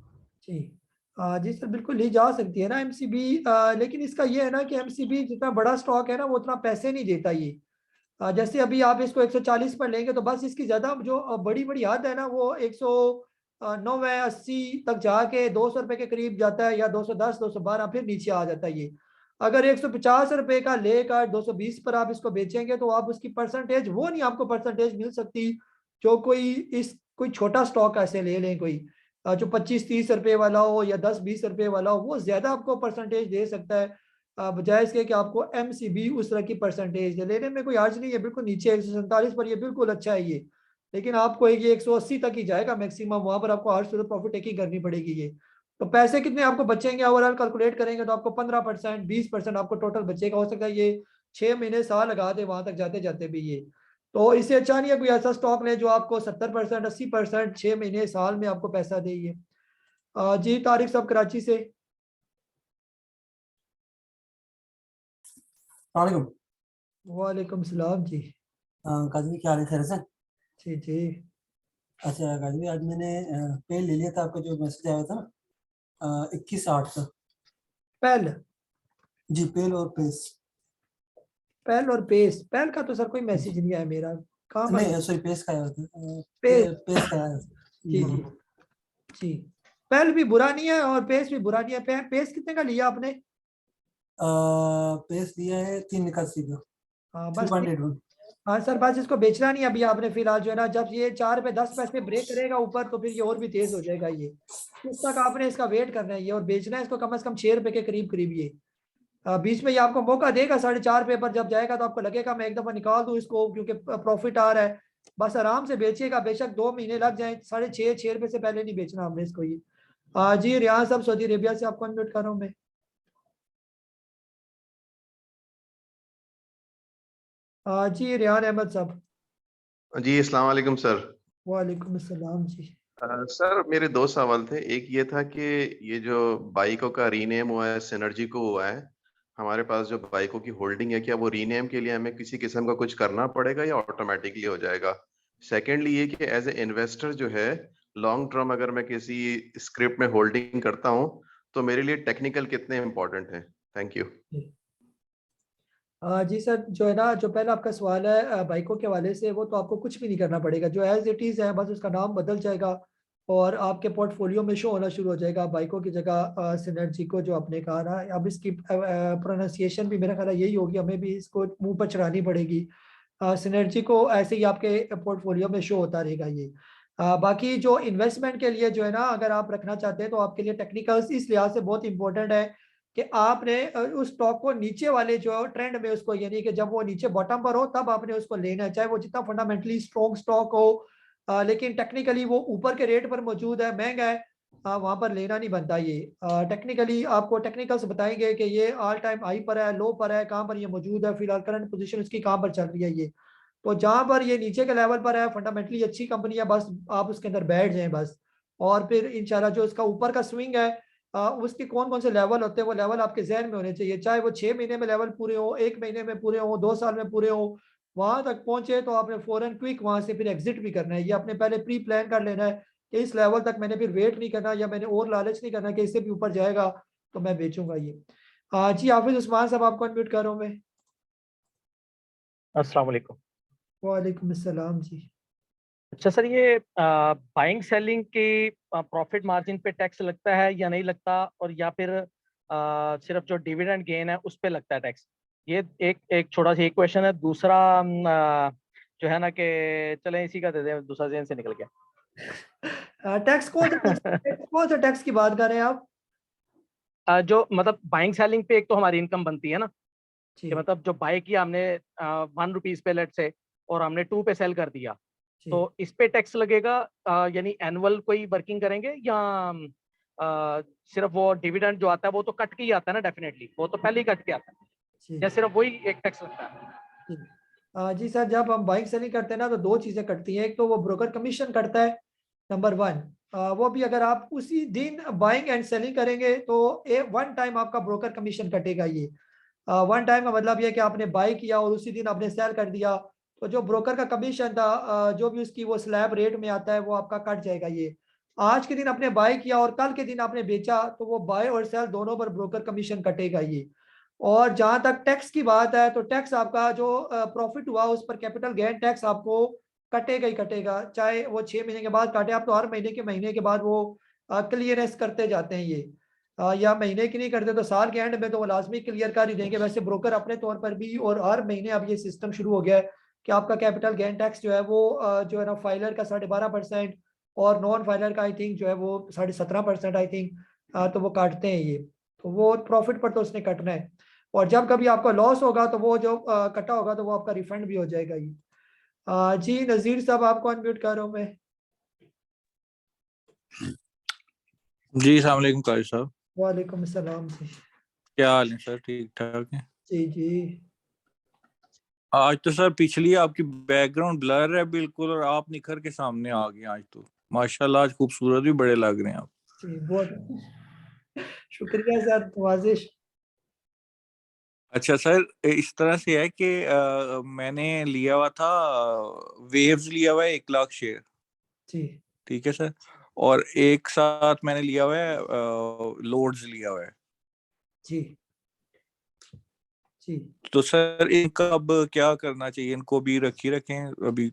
जी जी सर, बिल्कुल ली जा सकती है ना MCB, लेकिन इसका ये है ना कि MCB जितना बड़ा स्टॉक है ना वो उतना पैसे नहीं देता ये। जैसे अभी आप इसको 140 पर लेंगे तो बस इसकी ज्यादा जो बड़ी बड़ी हद है ना वो 190-80 तक जाके 200 रुपए के करीब जाता है, या 210-212 फिर नीचे आ जाता है ये। अगर 150 रुपए का लेकर 220 पर आप इसको बेचेंगे तो आप उसकी परसेंटेज वो नहीं आपको परसेंटेज मिल सकती जो कोई छोटा स्टॉक ऐसे ले लें, कोई जो 25-30 रुपए वाला हो या 10-20 रुपए वाला हो, वो ज्यादा आपको परसेंटेज दे सकता है बजाय इसके कि आपको MCB उस तरह की परसेंटेज दे। लेने में कोई अर्ज नहीं है, बिल्कुल नीचे 147 पर ये बिल्कुल अच्छा है ये, लेकिन आपको ये 180 तक ही जाएगा मैक्सिमम, वहां पर आपको हर सूरत प्रॉफिट टेकिंग करनी पड़ेगी ये। तो पैसे कितने आपको बचेंगे ओवरऑल कैलकुलेट करेंगे तो आपको 15% 20% आपको टोटल बचेगा। हो सकता है ये 6 महीने साल लगा दे वहां तक जाते जाते भी ये, तो इससे अच्छा नहीं है कोई ऐसा स्टॉक ले जो आपको 70% 80% 6 महीने साल में आपको पैसा दे ये। जी तारिक साहब कराची से। वालेकुम सलाम जी। काजी क्या हाल है, खैर से? जी जी। अच्छा काजी, आज मैंने पेल ले लिया था, आपका जो मैसेज आया था ना 21.8 का। पेल? जी पेल और पेस। पेल और पेस? पेल का तो सर कोई मैसेज नहीं आया मेरा, कहाँ पर? नहीं सॉरी, पेस का आया था। पेस का आया। जी जी जी। पेल भी बुरा नहीं है और पेस भी बुरा नहीं है। पेस कितने का लिया आपने? पेस दिया है 381 का। हाँ बस। हाँ सर, बस इसको बेचना नहीं अभी आपने फिलहाल, जो है ना जब ये 4 रुपए 10 पैसे ब्रेक करेगा ऊपर तो फिर ये और भी तेज हो जाएगा ये, उस तक आपने इसका वेट करना है ये, और बेचना है इसको कम से कम 6 रुपए के करीब करीब ये। बीच में ये आपको मौका देगा 4.5 रुपए पर, जब जाएगा तो आपको लगेगा मैं एक दफा निकाल दूं इसको क्योंकि प्रॉफिट आ रहा है, बस आराम से बेचिएगा, बेशक 2 महीने लग जाए, 6.5 रुपए से पहले नहीं बेचना हमने इसको ये। जी रियान साहब सऊदी अरेबिया से आपको अनम्यूट कर रहा हूँ मैं। जी रियान अहमद साहब। जी अस्सलाम वालेकुम सर। वालेकुम अस्सलाम जी। सर मेरे 2 सवाल थे। एक ये था कि ये जो बाइको का रीनेम हुआ है सिनर्जी को हुआ है, हमारे पास जो बाइको की होल्डिंग है, क्या वो रीनेम के लिए हमें किसी किस्म का कुछ करना पड़ेगा या ऑटोमेटिकली हो जाएगा? सेकेंडली ये कि एज ए इन्वेस्टर जो है लॉन्ग टर्म अगर मैं किसी स्क्रिप्ट में होल्डिंग करता हूँ तो मेरे लिए टेक्निकल कितने इम्पोर्टेंट हैं? Thank you. जी सर, जो है ना जो पहला आपका सवाल है बाइकों के हवाले से, वो तो आपको कुछ भी नहीं करना पड़ेगा, जो एज इट इज़ है बस उसका नाम बदल जाएगा और आपके पोर्टफोलियो में शो होना शुरू हो जाएगा बाइको की जगह सिनर्जी को, जो आपने कहा ना। अब इसकी प्रोनाउंसिएशन भी मेरा ख्याल है यही होगी, हमें भी इसको मुंह पर चढ़ानी पड़ेगी। सिनर्जी को ऐसे ही आपके पोर्टफोलियो में शो होता रहेगा ये। बाकी जो इन्वेस्टमेंट के लिए जो है ना, अगर आप रखना चाहते हैं तो आपके लिए टेक्निकल्स इस लिहाज से बहुत इंपॉर्टेंट है कि आपने उस स्टॉक को नीचे वाले जो ट्रेंड में उसको, यानी कि जब वो नीचे बॉटम पर हो तब आपने उसको लेना है, चाहे वो जितना फंडामेंटली स्ट्रॉन्ग स्टॉक हो, लेकिन टेक्निकली वो ऊपर के रेट पर मौजूद है, महंगा है, वहां पर लेना नहीं बनता। ये टेक्निकली आपको टेक्निकल्स बताएंगे कि ये ऑल टाइम हाई पर है, लो पर है, कहाँ पर ये मौजूद है, फिलहाल करंट पोजीशन उसकी कहाँ पर चल रही है। ये तो जहां पर ये नीचे के लेवल पर है, फंडामेंटली अच्छी कंपनी है, बस आप उसके अंदर बैठ जाएं बस। और फिर इंशाल्लाह जो इसका ऊपर का स्विंग है, उसके कौन कौन से लेवल होते हैं वो लेवल आपके जहन में होने चाहिए, चाहे वो 6 महीने में लेवल पूरे हो, 1 महीने में पूरे हो, 2 साल में पूरे हो। वहां तक पहुंचे तो आपने फौरन क्विक वहां से फिर एग्जिट भी करना है। ये आपने पहले प्री प्लान कर लेना है कि इस लेवल तक मैंने फिर वेट नहीं करना, या मैंने और लालच नहीं करना कि इससे भी ऊपर जाएगा तो मैं बेचूंगा ये। जी हाफिज उस्मान साहब, आपको अनम्यूट कर रहा हूं मैं। अस्सलाम वालेकुम। वालेकुम अस्सलाम जी। अच्छा सर, ये बाइंग सेलिंग की प्रॉफिट मार्जिन पे टैक्स लगता है या नहीं लगता, और या फिर सिर्फ जो डिविडेंड गेन है उस पे लगता है टैक्स? ये एक छोटा सा एक क्वेश्चन है। दूसरा जो है ना कि चलें इसी का दे दें, दूसरा जेन से निकल गया। टैक्स कौन सा टैक्स की बात कर रहे हैं आप? जो मतलब बाइंग सेलिंग पे एक तो हमारी इनकम बनती है ना, कि मतलब जो बाय किया हमने 1 रुपीज पे लेट से, और हमने 2 पे सेल कर दिया, तो इस पे टैक्स लगेगा? यानी एनुअल कोई वर्किंग करेंगे, या सिर्फ वो डिविडेंड जो आता है वो तो कट के ही आता है ना, डेफिनेटली वो तो पहले ही कट के आता है, या सिर्फ वही एक टैक्स लगता है? जी सर, जब हम बाइंग सेलिंग करते हैं ना तो 2 चीजें कटती हैं। एक तो वो ब्रोकर कमीशन कटता है, नंबर 1। वो भी अगर आप उसी दिन बाइंग एंड सेलिंग करेंगे तो 1 टाइम आपका ब्रोकर कमीशन कटेगा। ये 1 टाइम का मतलब ये कि आपने बाई किया और उसी दिन आपने सेल कर दिया, तो जो ब्रोकर का कमीशन था, जो भी उसकी वो स्लैब रेट में आता है वो आपका कट जाएगा। ये आज के दिन आपने बाय किया और कल के दिन आपने बेचा, तो वो बाय और सेल दोनों पर ब्रोकर कमीशन कटेगा ये। और जहां तक टैक्स की बात है, तो टैक्स आपका जो प्रॉफिट हुआ उस पर कैपिटल गेन टैक्स आपको कटेगा ही कटेगा, चाहे वो 6 महीने के बाद काटे आप, तो हर महीने के बाद वो क्लियरेंस करते जाते हैं ये। या महीने की नहीं करते तो साल के एंड में तो वो लाजमी क्लियर कर ही देंगे। वैसे ब्रोकर अपने तौर पर भी, और हर महीने अब ये सिस्टम शुरू हो गया है कि आपका कैपिटल गेन टैक्स जो है वो जो है ना, फाइलर का 12.5% और नॉन फाइलर का आई थिंक जो है वो 17.5% आई थिंक, तो वो काटते हैं ये। तो वो प्रॉफिट पर तो उसने कटना है, और जब कभी आपका लॉस होगा तो वो जो कटा होगा तो वो आपका रिफंड भी हो जाएगा ये। जी नजीर साहब, आपको अनम्यूट कर रहा हूँ मैं। जी अस्सलाम वालेकुम काजी साहब। वालेकुम अस्सलाम जी। क्या हाल है सर? ठीक ठाक है जी जी। आज तो सर पिछली आपकी बैकग्राउंड ब्लर है बिल्कुल, और आप निखर के सामने आ गए आज तो। माशाल्लाह, आज खूबसूरत भी बड़े लग रहे हैं आप। जी बहुत शुक्रिया सर, नवाजिश। अच्छा सर, इस तरह से है कि मैंने लिया हुआ था, वेव्स लिया हुआ है 1 लाख शेयर। जी ठीक है सर, और एक साथ मैंने लिया हुआ है लोड्स लिया हुआ है। जी जी। तो सर इनका अब क्या करना चाहिए? इनको भी रखें अभी?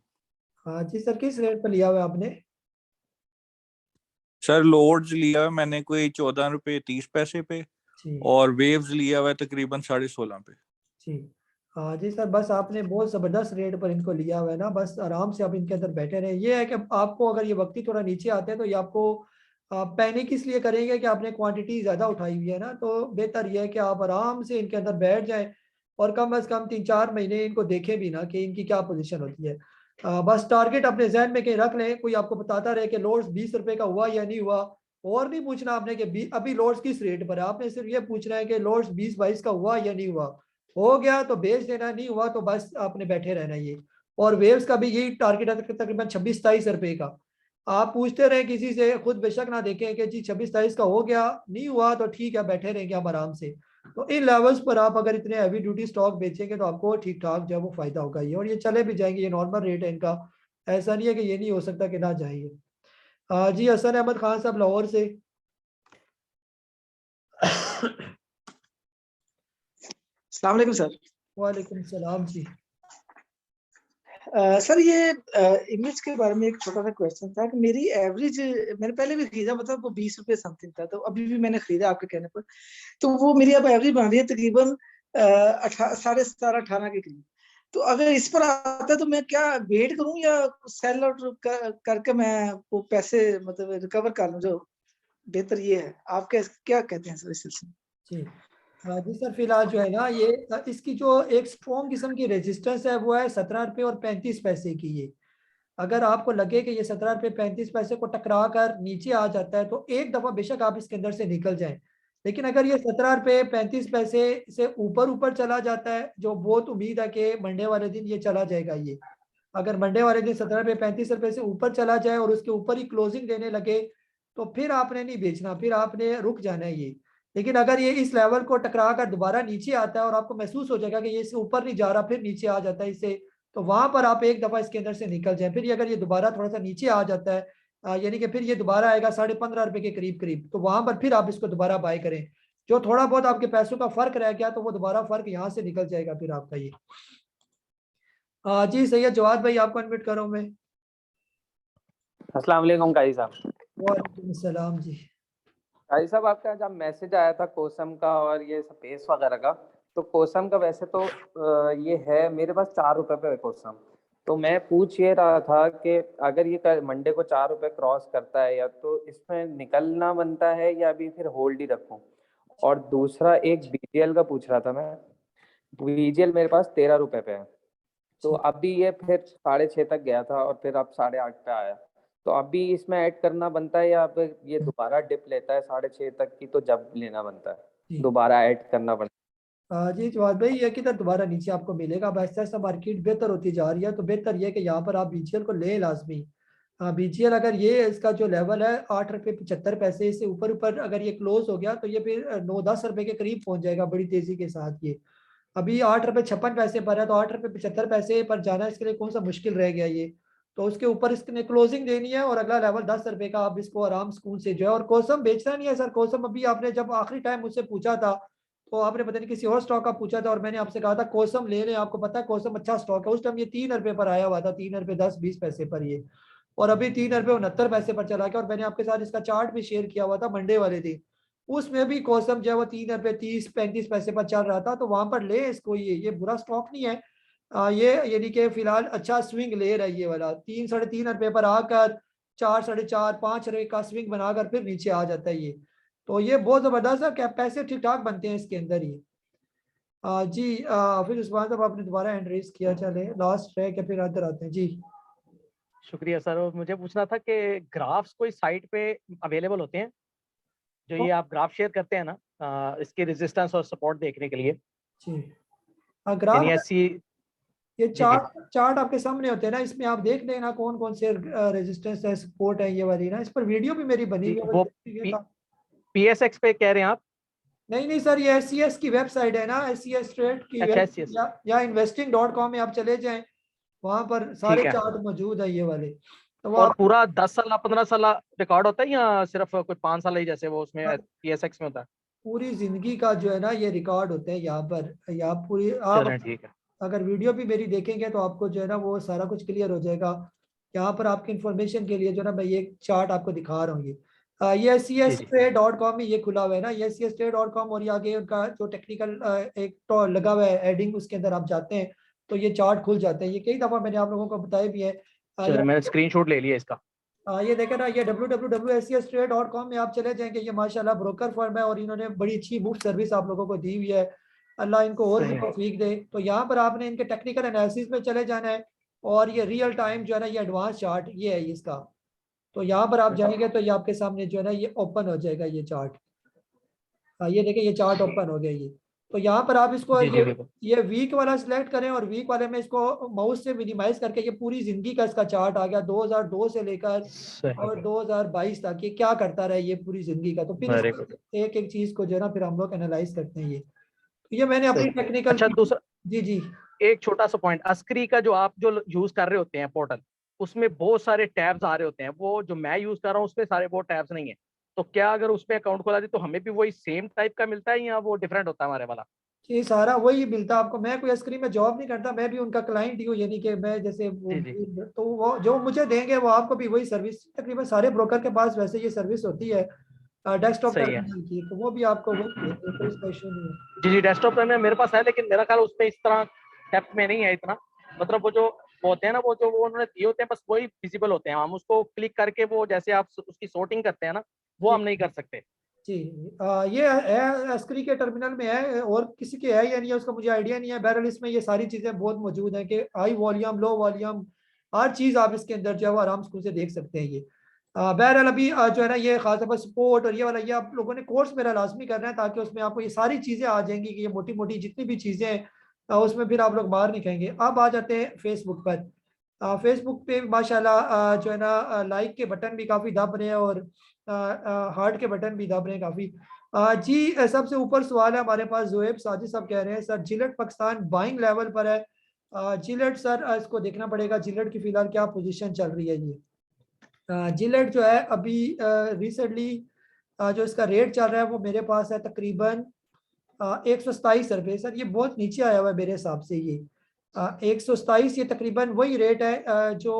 हाँ जी सर, किस रेट पर लिया हुआ है आपने? सर लोड्स लिया है मैंने कोई 14 रुपए 30 पैसे पे, जी और वेव्स लिया हुआ है तकरीबन 16.5 पे। जी। हाँ जी सर, बस आपने बहुत ज़बरदस्त रेट पर इनको लिया हुआ है ना, बस आराम से आप इनके अंदर बैठे रहे। ये है कि आपको अगर ये वक्ती थोड़ा नीचे आते हैं तो ये आपको पैनिक इसलिए करेंगे कि आपने क्वांटिटी ज़्यादा उठाई हुई है ना, तो बेहतर ये है कि आप आराम से इनके अंदर बैठ जाएं, और कम अज़ कम 3-4 महीने इनको देखें भी ना कि इनकी क्या पोजीशन होती है। बस टारगेट अपने जहन में कहीं रख लें, कोई आपको बताता रहे कि लोड्स 20 रुपए का हुआ या नहीं हुआ, और नहीं पूछना आपने कि अभी लोड्स किस रेट पर है, आपने सिर्फ ये पूछना है कि लोड्स 20-22 का हुआ या नहीं हुआ। हो गया तो बेच देना, नहीं हुआ तो बस आपने बैठे रहना ये। और वेव्स का भी यही टारगेट है तकरीबन 26-27 रुपए का। आप पूछते रहे किसी से, खुद बेशक ना देखें कि जी 26-27 का हो गया, नहीं हुआ तो ठीक है, बैठे रहेंगे हम आराम से। तो इन लेवल्स पर आप अगर इतने हैवी ड्यूटी स्टॉक बेचेंगे तो आपको ठीक ठाक जो है वो फायदा होगा ये, और ये चले भी जाएंगे, ये नॉर्मल रेट है इनका, ऐसा नहीं है कि ये नहीं हो सकता कि ना जाएंगे। जी हसन अहमद खान साहब लाहौर से। अस्सलाम वालेकुम सर। वालेकुम सलाम जी। सर ये इमेज के बारे में एक छोटा सा क्वेश्चन था कि मेरी एवरेज, मैंने पहले भी खरीदा, मतलब वो 20 रुपए समथिंग था, तो अभी भी मैंने खरीदा आपके कहने पर, तो वो मेरी अब एवरेज बन रही है तकरीबन 17.5-18 के करीब। तो अगर इस पर आता है तो मैं क्या वेट करूं या सेल आउट करके मैं वो पैसे मतलब रिकवर कर लूं, जो बेहतर ये है? आप क्या कहते हैं सर इस सिलसिले में? जी जी सर, फिलहाल जो है ना ये इसकी जो एक स्ट्रॉन्ग किस्म की रेजिस्टेंस है वो है 17 रुपये और 35 पैसे की। ये अगर आपको लगे कि ये 17 रुपये 35 पैसे को टकरा कर नीचे आ जाता है तो एक दफा बेशक आप इसके अंदर से निकल जाएं। लेकिन अगर ये 17 रुपये 35 पैसे से ऊपर चला जाता है, जो बहुत उम्मीद है कि मंडे वाले दिन ये चला जाएगा, ये अगर मंडे वाले दिन 17 रुपये 35 रुपये से ऊपर चला जाए और उसके ऊपर ही क्लोजिंग देने लगे तो फिर आपने नहीं बेचना, फिर आपने रुक जाना है ये। लेकिन अगर ये इस लेवल को टकरा कर दोबारा नीचे आता है और आपको महसूस हो जाएगा कि ये इससे ऊपर नहीं जा रहा, फिर नीचे आ जाता है इससे, तो वहां पर आप एक दफा इसके अंदर से निकल जाए। फिर अगर ये दोबारा थोड़ा सा नीचे आ जाता है, यानी कि फिर ये दोबारा आएगा 15.5 रुपए के करीब करीब, तो वहां पर फिर आप इसको दोबारा बाय करें। जो थोड़ा बहुत आपके पैसों का फर्क रह गया तो वो दोबारा फर्क यहाँ से निकल जाएगा फिर आपका ये। जी सैयद जवाद भाई, आपको इनवाइट करो मैं। अस्सलाम वालेकुम काजी साहब। वालेकुम सलाम जी। काजी साहब, आपका जब मैसेज आया था कोसम का और ये स्पेस वगैरह का, तो कोसम का वैसे तो ये है मेरे पास 4 रुपए पे है कोसम। तो मैं पूछ ये रहा था कि अगर ये मंडे को 4 रुपए क्रॉस करता है, या तो इसमें निकलना बनता है या अभी फिर होल्ड ही रखूं। और दूसरा एक बीजीएल का पूछ रहा था मैं। बीजीएल मेरे पास 13 रुपए पे है, तो अभी ये फिर 6.5 तक गया था और फिर अब 8.5 पे आया, तो अभी इसमें ऐड करना बनता है या फिर ये दोबारा डिप लेता है 6.5 तक की, तो जब लेना बनता है दोबारा ऐड करना बनता है? जी जवाब भाई, ये किधर दोबारा नीचे आपको मिलेगा। अब ऐसा ऐसा मार्केट बेहतर होती जा रही है, तो बेहतर ये कि यहाँ पर आप बीजीएल को ले लाजमी। बीजीएल अगर ये इसका जो लेवल है 8 रुपये 75 पैसे, इससे ऊपर अगर ये क्लोज हो गया तो ये फिर 9-10 रुपए के करीब पहुंच जाएगा बड़ी तेजी के साथ। ये अभी 8 रुपये 56 पैसे पर है, तो 8 रुपये 75 पैसे पर जाना इसके लिए कौन सा मुश्किल रह गया ये। तो उसके ऊपर इसने क्लोजिंग देनी है और अगला लेवल 10 रुपए का आप इसको आराम सुकून से जो है। और कोसम बेचना नहीं है सर। कोसम अभी आपने जब आखिरी टाइम मुझसे पूछा था तो आपने पता नहीं किसी और स्टॉक का पूछा था और मैंने आपसे कहा था कोसम ले लें, आपको पता है कोसम अच्छा स्टॉक है। उस टाइम ये 3 रुपए पर आया हुआ था, 3 रुपये 10-20 पैसे पर ये, और अभी 3 रुपये 69 पैसे पर चला गया। और मैंने आपके साथ इसका चार्ट भी शेयर किया हुआ था मंडे वाले दिन, उसमें भी कोसम जो है वो 3 रुपये 30-35 पैसे पर चल रहा था। तो वहां पर ले इसको, ये बुरा स्टॉक नहीं है। ये यानी कि फिलहाल अच्छा स्विंग ले रहा है ये वाला। 3-3.5 रुपए पर आकर 4-4.5-5 रुपए का स्विंग बनाकर फिर नीचे आ जाता है ये। तो ये बहुत जबरदस्त है, क्या पैसे ठीक ठाक बनते हैं इसके अंदर ही। जी फिर उस बाद आपने दोबारा हैंड रेज किया, चले लास्ट रह के फिर अंदर आते हैं जी। शुक्रिया सर। और मुझे पूछना था कि ग्राफ्स कोई साइट पे अवेलेबल होते हैं जो ये आप ग्राफ शेयर करते हैं ना, इसके रेजिस्टेंस और सपोर्ट देखने के लिए? जी ग्राफ ऐसी ये चार्ट आपके सामने होते हैं ना, इसमें आप देख लेना कौन कौन से रेजिस्टेंस है सपोर्ट है ये वाली ना। इस पर वीडियो भी मेरी बनी हुई है। PSX पे कह रहे हैं आप? नहीं सर, ये SCS की वेबसाइट है ना, SCS ट्रेड की या investing.com में आप चले जाएं, वहां पर सारे चार्ट मौजूद है ये वाले। तो और पूरा 10 साल 15 साल रिकॉर्ड होता है या सिर्फ कोई 5 साल ही जैसे वो उसमें PSX में होता है? पूरी जिंदगी का जो है ना ये रिकॉर्ड होते हैं यहाँ पर। यहाँ पूरी आप अगर वीडियो भी मेरी देखेंगे तो आपको जो है ना वो सारा कुछ क्लियर हो जाएगा। यहाँ पर आपकी इंफॉर्मेशन के लिए जो ना मैं ये चार्ट आपको दिखा रहा हूँ। ये SCStrade.com में ये खुला हुआ है ना, ये SCStrade.com, और ये आगे उनका जो टेक्निकल एक तो लगा हुआ है एडिंग, उसके अंदर आप जाते हैं तो ये चार्ट खुल जाते हैं। ये कई दफा मैंने आप लोगों को बताया भी है। मैंने स्क्रीनशॉट ले लिया इसका। ये देखें ना, ये www.scstrade.com में आप चले जाएंगे। ये माशाल्लाह ब्रोकर फर्म है और इन्होंने बड़ी अच्छी मुफ्त सर्विस आप लोगों को दी हुई है, अल्लाह इनको और भी तौफीक दे। तो यहाँ पर आपने इनके टेक्निकल एनालिसिस में चले जाना है और ये रियल टाइम जो है ना ये एडवांस चार्ट ये है इसका। तो यहाँ पर आप जाएंगे तो ये आपके सामने जो है ना ये ओपन हो जाएगा ये चार्ट। ये देखिए ये चार्ट ओपन हो गया ये। तो यहाँ पर आप इसको ये वीक वाला सिलेक्ट करें और वीक वाले में इसको माउस से मिनिमाइज करके ये पूरी जिंदगी का इसका चार्ट आ गया 2002 से लेकर और 2022 तक ये क्या करता रहा ये पूरी जिंदगी का। तो फिर एक एक चीज को जो है ना फिर हम लोग एनालाइज करते हैं। ये मैंने अपनी टेक्निकल। अच्छा दूसरा जी एक छोटा सा पॉइंट, अस्क्री का जो आप जो यूज कर रहे होते हैं पोर्टल, उसमें बहुत सारे टैब्स आ रहे होते हैं। वो जो मैं यूज कर रहा हूँ उसमें सारे वो टैब्स नहीं है। तो क्या अगर उसमें अकाउंट खोला दे तो हमें भी वही सेम टाइप का मिलता है या वो डिफरेंट होता है हमारे वाला? ये सारा वही मिलता है आपको। मैं कोई स्क्रीन में जॉब नहीं करता, मैं भी उनका क्लाइंट ही हूँ, यानी कि मैं जैसे तो वो जो मुझे देंगे वो आपको भी वही सर्विस, तकरीबन सारे ब्रोकर के पास वैसे ये सर्विस होती है डेस्कटॉप सही है। टर्मिनल की, तो वो भी आपको वो कोई इसका इशू नहीं है। जी डेस्कटॉप टर्मिनल मेरे पास है, लेकिन मेरा ख्याल उसमें इस तरह डेप्थ में नहीं है इतना। मतलब वो जो होते हैं ना, वो जो वो उन्होंने दिए होते हैं बस वही विजिबल होते हैं, हम उसको क्लिक करके वो जैसे आप उसकी सॉर्टिंग करते हैं ना, वो हम नहीं कर सकते। जी ये है अस्क्री के टर्मिनल में है, और किसी के है या नहीं है उसका मुझे आइडिया नहीं है। बहरहाल इसमें ये सारी चीज़ें बहुत मौजूद हैं कि हाई वॉल्यूम, लो वॉल्यूम, हर चीज़ आप इसके अंदर जो है वो आराम से देख सकते हैं। ये बहरहाल अभी जो है ना ये खासतौर पर सपोर्ट और ये वाला ये आप लोगों ने कोर्स मेरा लाजमी करना है, ताकि उसमें आपको ये सारी चीज़ें आ जाएंगी कि ये मोटी मोटी जितनी भी चीज़ें हैं उसमें फिर आप लोग बाहर नहीं कहेंगे। अब आ जाते हैं फेसबुक पर। फेसबुक पे माशाल्लाह जो है ना लाइक के बटन भी काफ़ी दब रहे हैं और हार्ट के बटन भी दब रहे हैं काफ़ी। जी सबसे ऊपर सवाल है हमारे पास, जोएब साजिद साहब कह रहे हैं sir Gillette Pakistan buying level पर है। जिलेट सर इसको देखना पड़ेगा, जिलेट की फिलहाल क्या पोजीशन चल रही है। ये जिलेट जो है अभी रिसेंटली जो इसका रेट चल रहा है वो मेरे पास है तकरीबन 127 रुपये। सर ये बहुत नीचे आया हुआ है मेरे हिसाब से। ये 127 ये तकरीबन वही रेट है जो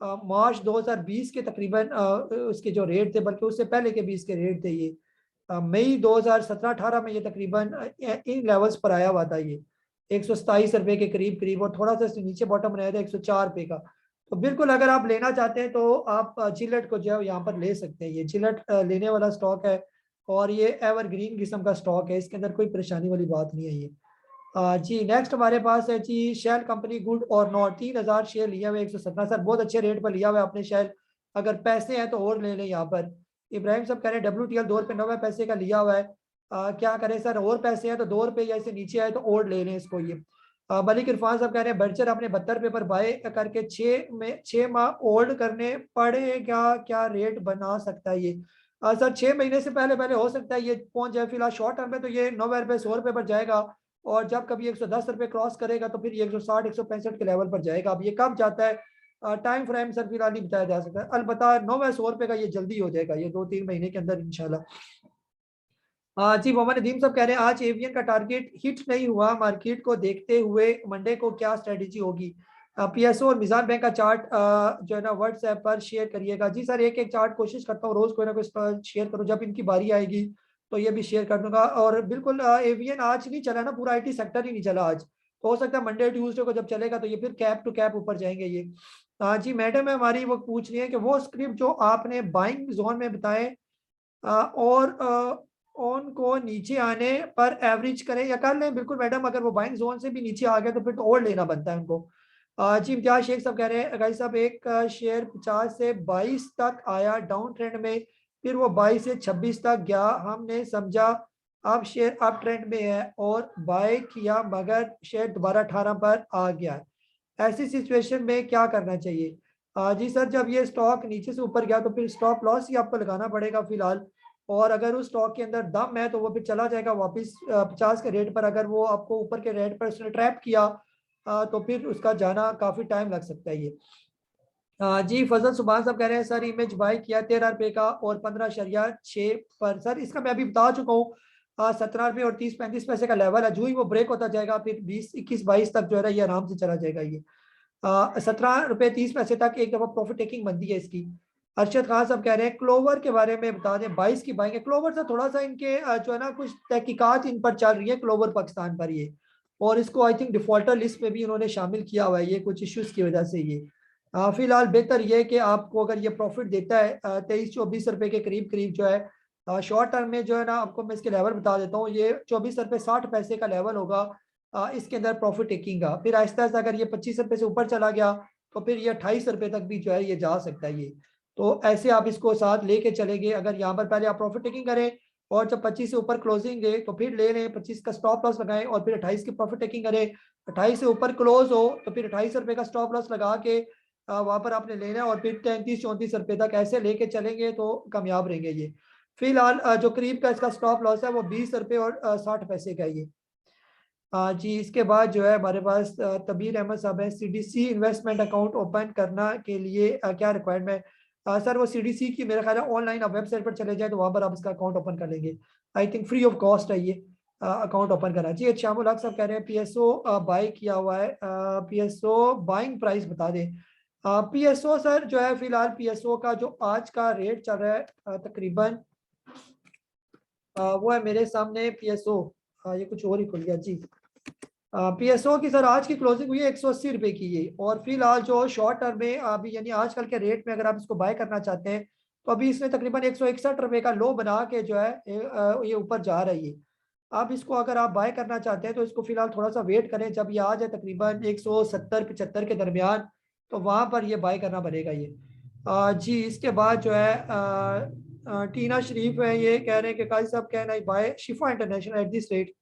मार्च 2020 के तकरीबन उसके जो रेट थे, बल्कि उससे पहले के 20 के रेट थे। ये मई 2017-18 में ये तकरीबन इन लेवल्स पर आया हुआ था। ये 127 रुपये के करीब और थोड़ा सा इससे नीचे बॉटम बनाया था 104 रुपये का। तो बिल्कुल अगर आप लेना चाहते हैं तो आप जिलेट को जो है यहाँ पर ले सकते हैं। ये जिलेट लेने वाला स्टॉक है और ये एवरग्रीन किस्म का स्टॉक है, इसके अंदर कोई परेशानी वाली बात नहीं है। ये जी नेक्स्ट हमारे पास है जी शेल कंपनी गुड और नॉट, 3000 शेयर लिया हुआ है 117। सर बहुत अच्छे रेट पर लिया हुआ है आपने शेल, अगर पैसे हैं तो और ले लें यहाँ पर। इब्राहिम साहब कह रहे हैं WTL 2 रुपये 90 पैसे का लिया हुआ है, क्या करें सर, और पैसे हैं तो 2 रुपये या इससे नीचे आए तो और ले लें इसको। ये मलिक इरफान साहब कह रहे हैं बर्चर आपने 72 रुपये पर बाय करके 6 माह होल्ड करने पड़ेगा, क्या रेट बना सकता है ये? सर 6 महीने से पहले हो सकता है ये पहुंच जाए। फिलहाल शॉर्ट टर्म में तो ये 90 रुपये 100 रुपये पर जाएगा, और जब कभी 110 रुपये क्रॉस करेगा तो फिर ये 160 165 के लेवल पर जाएगा। अब ये कब जाता है टाइम फ्रेम सर फिलहाल नहीं बताया जा सकता। अलबत्ता 90-100 रुपये का ये जल्दी हो जाएगा, ये 2-3 महीने के अंदर इंशाल्लाह। जी मोहम्मद नदीम साहब कह रहे हैं आज एवियन का टारगेट हिट नहीं हुआ, मार्केट को देखते हुए मंडे को क्या स्ट्रेटेजी होगी? PSO और मिजान बैंक का चार्ट जो है ना व्हाट्सएप पर शेयर करिएगा। जी सर एक एक चार्ट कोशिश करता हूँ रोज कोई ना कोई शेयर करूँ, जब इनकी बारी आएगी तो ये भी शेयर कर दूंगा। और बिल्कुल एवियन आज नहीं चला ना, पूरा IT सेक्टर ही नहीं चला आज, तो हो सकता है मंडे ट्यूसडे को जब चलेगा तो ये फिर कैप टू कैप ऊपर जाएंगे ये। जी मैडम है हमारी, वो पूछ रही है कि वो स्क्रिप्ट जो आपने बाइंग जोन में बताए और ऑन को नीचे आने पर एवरेज करें या कर लें? बिल्कुल मैडम, अगर वो बाइंग जोन से भी नीचे आ गया तो फिर तो और लेना बनता है उनको। जी इम्तियाज शेख साहब कह रहे हैं गाइस साहब एक शेयर 50 से 22 तक आया डाउन ट्रेंड में, फिर वो 22 से 26 तक गया, हमने समझा अब शेयर अप ट्रेंड में है और बाय किया, मगर शेयर दोबारा 18 पर आ गया है, ऐसी सिचुएशन में क्या करना चाहिए? जी सर जब ये स्टॉक नीचे से ऊपर गया तो फिर स्टॉप लॉस ही आपको लगाना पड़ेगा फिलहाल, और अगर उस स्टॉक के अंदर दम है तो वो फिर चला जाएगा वापस 50 के रेट पर। अगर वो आपको ऊपर के रेट पर उसने ट्रैप किया तो फिर उसका जाना काफ़ी टाइम लग सकता है ये। जी फजल सुभान साहब कह रहे हैं सर इमेज बाय किया 13 रुपये का और 15.6 पर। सर इसका मैं अभी बता चुका हूँ 17 रुपये और 30-35 पैसे का लेवल है, जो ही वो ब्रेक होता जाएगा फिर 20, 21, 22 तक जो है ये आराम से चला जाएगा। ये 17 रुपये 30 पैसे तक एक दफ़ा प्रॉफिट टेकिंग बनती है इसकी। अरशद खान साहब कह रहे हैं क्लोवर के बारे में बता दें, 22 की बाइंग है क्लोवर से, थोड़ा सा इनके जो है ना कुछ तहकीकात इन पर चल रही है क्लोवर पाकिस्तान पर ये, और इसको आई थिंक डिफॉल्टर लिस्ट में भी उन्होंने शामिल किया हुआ है ये कुछ इश्यूज की वजह से। ये फिलहाल बेहतर ये कि आपको अगर ये प्रॉफिट देता है 23-24 रुपये के करीब जो है शॉर्ट टर्म में जो है ना, आपको मैं इसके लेवल बता देता हूँ, ये 24 रुपये 60 पैसे का लेवल होगा इसके अंदर प्रॉफिट टेकिंग का। फिर आहिस्ता आहिस्ता अगर ये 25 रुपये से ऊपर चला गया तो फिर ये 28 रुपये तक भी जो है ये जा सकता है ये। तो ऐसे आप इसको साथ लेके चलेंगे, अगर यहाँ पर पहले आप प्रॉफिट टेकिंग करें और जब 25 से ऊपर क्लोजिंग है तो फिर ले लें, 25 का स्टॉप लॉस लगाएं और फिर 28 की प्रॉफिट टेकिंग करें। 28 से ऊपर क्लोज हो तो फिर 28 रुपये का स्टॉप लॉस लगा के वहाँ पर आपने लेना है और फिर 33-34 रुपये तक ऐसे लेके चलेंगे तो कामयाब रहेंगे ये। फिलहाल जो करीब का इसका स्टॉप लॉस है वो 20 रुपये और 60 पैसे का ये। जी इसके बाद जो है हमारे पास तबीर अहमद साहब है, CDC इन्वेस्टमेंट अकाउंट ओपन करना के लिए क्या रिक्वायरमेंट? सर वो CDC की मेरा ख्याल है ऑनलाइन आप वेबसाइट पर चले जाए तो वहाँ पर आप इसका अकाउंट ओपन कर लेंगे, I think free of cost है ये। अकाउंट ओपन करा। जी शामुल हक साहब कह रहे हैं PSO बाय किया हुआ है, PSO बाइंग प्राइस बता दें। PSO सर जो है फिलहाल PSO का जो आज का रेट चल रहा है तकरीबन वो है मेरे सामने PSO, ये कुछ और ही खुल गया जी। PSO की सर आज की क्लोजिंग हुई है 180 रुपए की ये, और फिलहाल जो शॉर्ट टर्म में अभी यानी आजकल के रेट में अगर आप इसको बाय करना चाहते हैं तो अभी इसने तकरीबन 161 रुपए का लो बना के जो है ये ऊपर जा रही है। आप इसको अगर आप बाय करना चाहते हैं तो इसको फिलहाल थोड़ा सा वेट करें, जब ये आ जाए तकरीबन 170-75 के दरमियान तो वहां पर ये बाय करना बनेगा ये। जी इसके बाद जो है टीना शरीफ है, ये कह रहे हैं कि काजी साहब कहना है bye Shifa international at this rate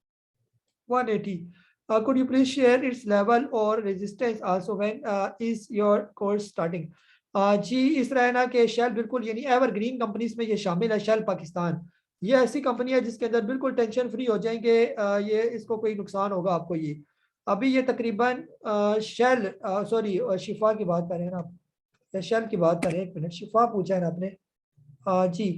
180। Could you please share its level or resistance also when is your course starting? जी इस तरह ना कि शेल बिल्कुल यानी एवरग्रीन कंपनीज में ये शामिल है। शेल पाकिस्तान ये ऐसी कंपनी है जिसके अंदर बिल्कुल टेंशन फ्री हो जाएंगे, ये इसको कोई नुकसान होगा आपको ये। अभी ये तकरीबन शेल सॉरी शिफा की बात कर रहे हैं ना आप, शेल की बात कर रहे हैं, 1 मिनट शिफा पूछा है ना आपने। जी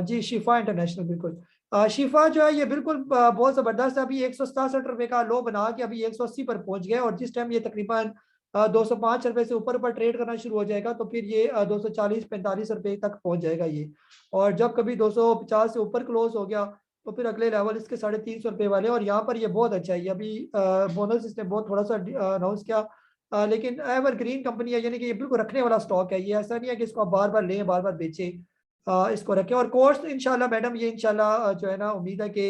जी शिफा इंटरनेशनल बिल्कुल शिफा जो है ये बिल्कुल बहुत ज़बरदस्त है। अभी 167 रुपए का लो बना के अभी 180 पर पहुंच गया, और जिस टाइम ये तकरीबन 205 रुपए से ऊपर ट्रेड करना शुरू हो जाएगा तो फिर ये 240-45 रुपए तक पहुंच जाएगा ये। और जब कभी 250 से ऊपर क्लोज हो गया तो फिर अगले लेवल इसके 350 रुपए वाले, और यहाँ पर ये बहुत अच्छा है। अभी बोनस इसने बहुत थोड़ा सा अनाउंस किया, लेकिन एवरग्रीन कंपनी है यानी कि ये बिल्कुल रखने वाला स्टॉक है। ये ऐसा नहीं है कि इसको आप बार बार लें बार बार बेचें, इसको रखें। और कोर्स इंशाल्लाह मैडम ये इंशाल्लाह जो है ना उम्मीद है कि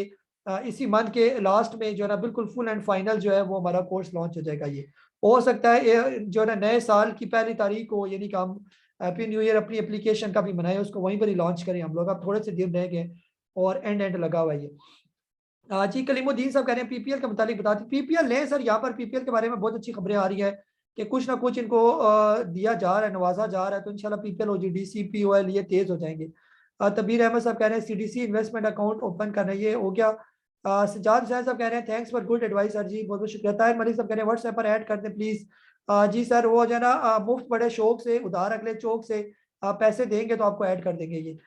इसी मंथ के लास्ट में जो है ना बिल्कुल फुल एंड फाइनल जो है वो हमारा कोर्स लॉन्च हो जाएगा। ये हो सकता है जो है ना नए साल की पहली तारीख को यानी कि हम हैप्पी न्यू ईयर अपनी एप्लीकेशन का भी मनाएं, उसको वहीं पर ही लॉन्च करें हम लोग। अब थोड़े से दिन रह गए और एंड लगा हुआ है ये। जी कलीमुद्दीन साहब कह रहे हैं PPL के मुतालिक बताते। PPL लें सर, यहाँ पर PPL के बारे में बहुत अच्छी खबरें आ रही है कि कुछ ना कुछ इनको दिया जा रहा है, नवाजा जा रहा है, तो इंशाल्लाह PPL OGD CPOL ये तेज हो जाएंगे। तबीर अहमद साहब कह रहे हैं CDC इन्वेस्टमेंट अकाउंट ओपन करना, ये हो गया। सजाद हुसैन साहब कह रहे हैं thanks for good advice sir, जी बहुत बहुत शुक्रिया। ताहिर मलिक साहब कह रहे हैं व्हाट्सएप पर ऐड कर दें प्लीज। जी सर वो जो है ना मुफ्त बड़े शौक से उधार अगले चौक से पैसे देंगे तो आपको ऐड कर देंगे ये।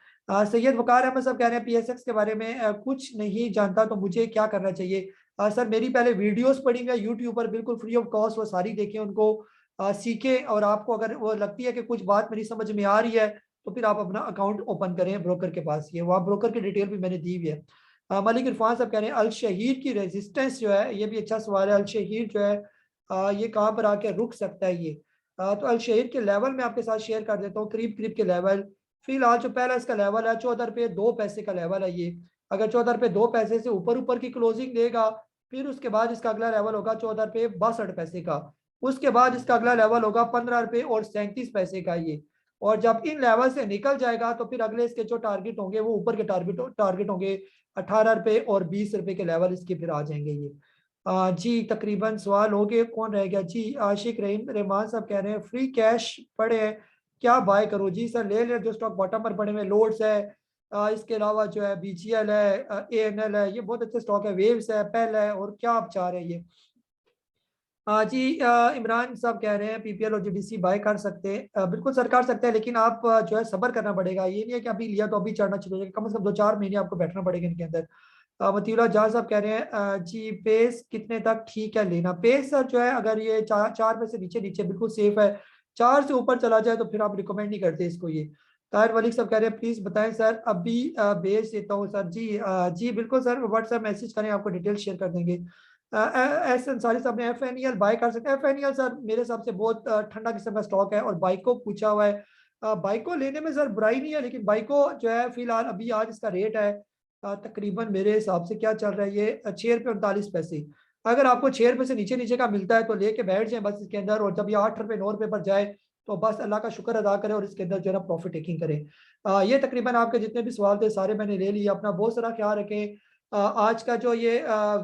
सैयद वकार अहमद साहब कह रहे हैं PSX के बारे में कुछ नहीं जानता तो मुझे क्या करना चाहिए। सर मेरी पहले वीडियोस पड़ी हुई यूट्यूब पर बिल्कुल फ्री ऑफ कॉस्ट, वो सारी देखें, उनको सीखें, और आपको अगर वो लगती है कि कुछ बात मेरी समझ में आ रही है तो फिर आप अपना अकाउंट ओपन करें ब्रोकर के पास। ये वहाँ ब्रोकर की डिटेल भी मैंने दी हुई है। मलिक इरफान साहब कह रहे हैं अल शहीर की रेजिस्टेंस जो है, ये भी अच्छा सवाल है। अल शहीर जो है ये कहाँ पर आके रुक सकता है ये, तो अल शहीर के लेवल में आपके साथ शेयर कर देता हूँ। करीब करीब के लेवल फिलहाल जो पहला इसका लेवल है 14 रुपये 2 पैसे का लेवल है ये। अगर 14 रुपये 2 पैसे से ऊपर की क्लोजिंग देगा फिर उसके बाद इसका अगला लेवल होगा 14 रुपये 62 पैसे का। उसके बाद इसका अगला लेवल होगा 15 रुपये और 37 पैसे का ये। और जब इन लेवल से निकल जाएगा तो फिर अगले इसके जो टारगेट होंगे वो ऊपर के टारगेट होंगे 18 रुपये और 20 रुपये के लेवल इसके फिर आ जाएंगे ये। जी तकरीबन सवाल हो गए, कौन रह गया जी। आशिक रहमान साहब कह रहे हैं फ्री कैश पड़े हैं क्या बाय करो। जी सर ले लें जो स्टॉक बॉटम पर पड़े हुए, लोड्स है, इसके अलावा जो है BGL है, ANL है, ये बहुत अच्छे स्टॉक है, वेव्स है, पेल है, और क्या आप चाह रहे हैं ये। जी इमरान साहब कह रहे हैं PPL और GDC बाय कर सकते हैं। बिल्कुल सर कर सकते हैं, लेकिन आप जो है सब्र करना पड़ेगा। ये नहीं है कि अभी लिया तो अभी चढ़ना शुरू हो जाएगा, कम से कम 2-4 महीने आपको बैठना पड़ेगा इनके अंदर। मतीउल्लाह जहाँ साहब कह रहे हैं जी पेस कितने तक ठीक है लेना। पेस सर जो है अगर ये 4 में से नीचे बिल्कुल सेफ है, 4 से ऊपर चला जाए तो फिर आप रिकमेंड नहीं करते इसको ये। ताहिर मलिक साहब कह रहे हैं प्लीज बताएं सर, अभी भेज देता हूँ सर। जी जी बिल्कुल सर व्हाट्सएप मैसेज करें, आपको डिटेल शेयर कर देंगे। एस अंसारी साहब ने FNEL बाय कर सकते हैं। FNEL सर मेरे हिसाब से बहुत ठंडा किस्म का स्टॉक है, और बाइको पूछा हुआ है, बाइको लेने में सर बुराई नहीं है, लेकिन बाइको जो है फिलहाल अभी आज इसका रेट है तकरीबन मेरे हिसाब से क्या चल रहा है ये 6 रुपये 39 पैसे। अगर आपको 6 रुपये से नीचे का मिलता है तो लेके बैठ जाए बस इसके अंदर, और जब ये 8 रुपये 9 रुपये पर जाए तो बस अल्लाह का शुक्र अदा करें और इसके अंदर जो है ना प्रॉफिट टेकिंग करें। ये तकरीबन आपके जितने भी सवाल थे सारे मैंने ले लिए। अपना बहुत सारा ख्याल रखें। आज का जो ये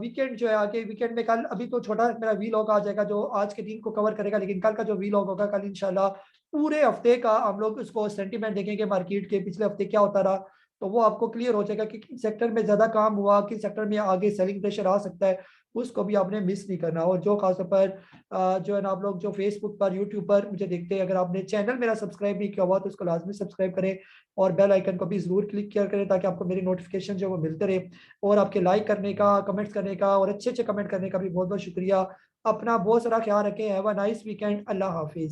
वीकेंड जो है आगे वीकेंड में कल अभी तो छोटा मेरा वीलॉग आ जाएगा जो आज के दिन को कवर करेगा, लेकिन कल का जो वीलॉग होगा कल इंशाल्लाह पूरे हफ्ते का हम लोग उसको सेंटीमेंट देखेंगे मार्केट के, पिछले हफ्ते क्या होता रहा, तो वो आपको क्लियर हो जाएगा कि किस सेक्टर में ज़्यादा काम हुआ, किस सेक्टर में आगे सेलिंग प्रेशर आ सकता है, उसको भी आपने मिस नहीं करना। और जो खासतौर पर जो है ना आप लोग जो फेसबुक पर, यूट्यूब पर मुझे देखते हैं, अगर आपने चैनल मेरा सब्सक्राइब नहीं किया हुआ तो उसको लाजमी सब्सक्राइब करें और बेल आइकन को भी ज़रूर क्लिक किया करें ताकि आपको मेरी नोटिफिकेशन जो वो मिलते रहे। और आपके लाइक करने का, कमेंट्स करने का और अच्छे अच्छे कमेंट करने का भी बहुत बहुत शुक्रिया। अपना बहुत सारा ख्याल रखें। Have a nice weekend. अल्लाह हाफिज़।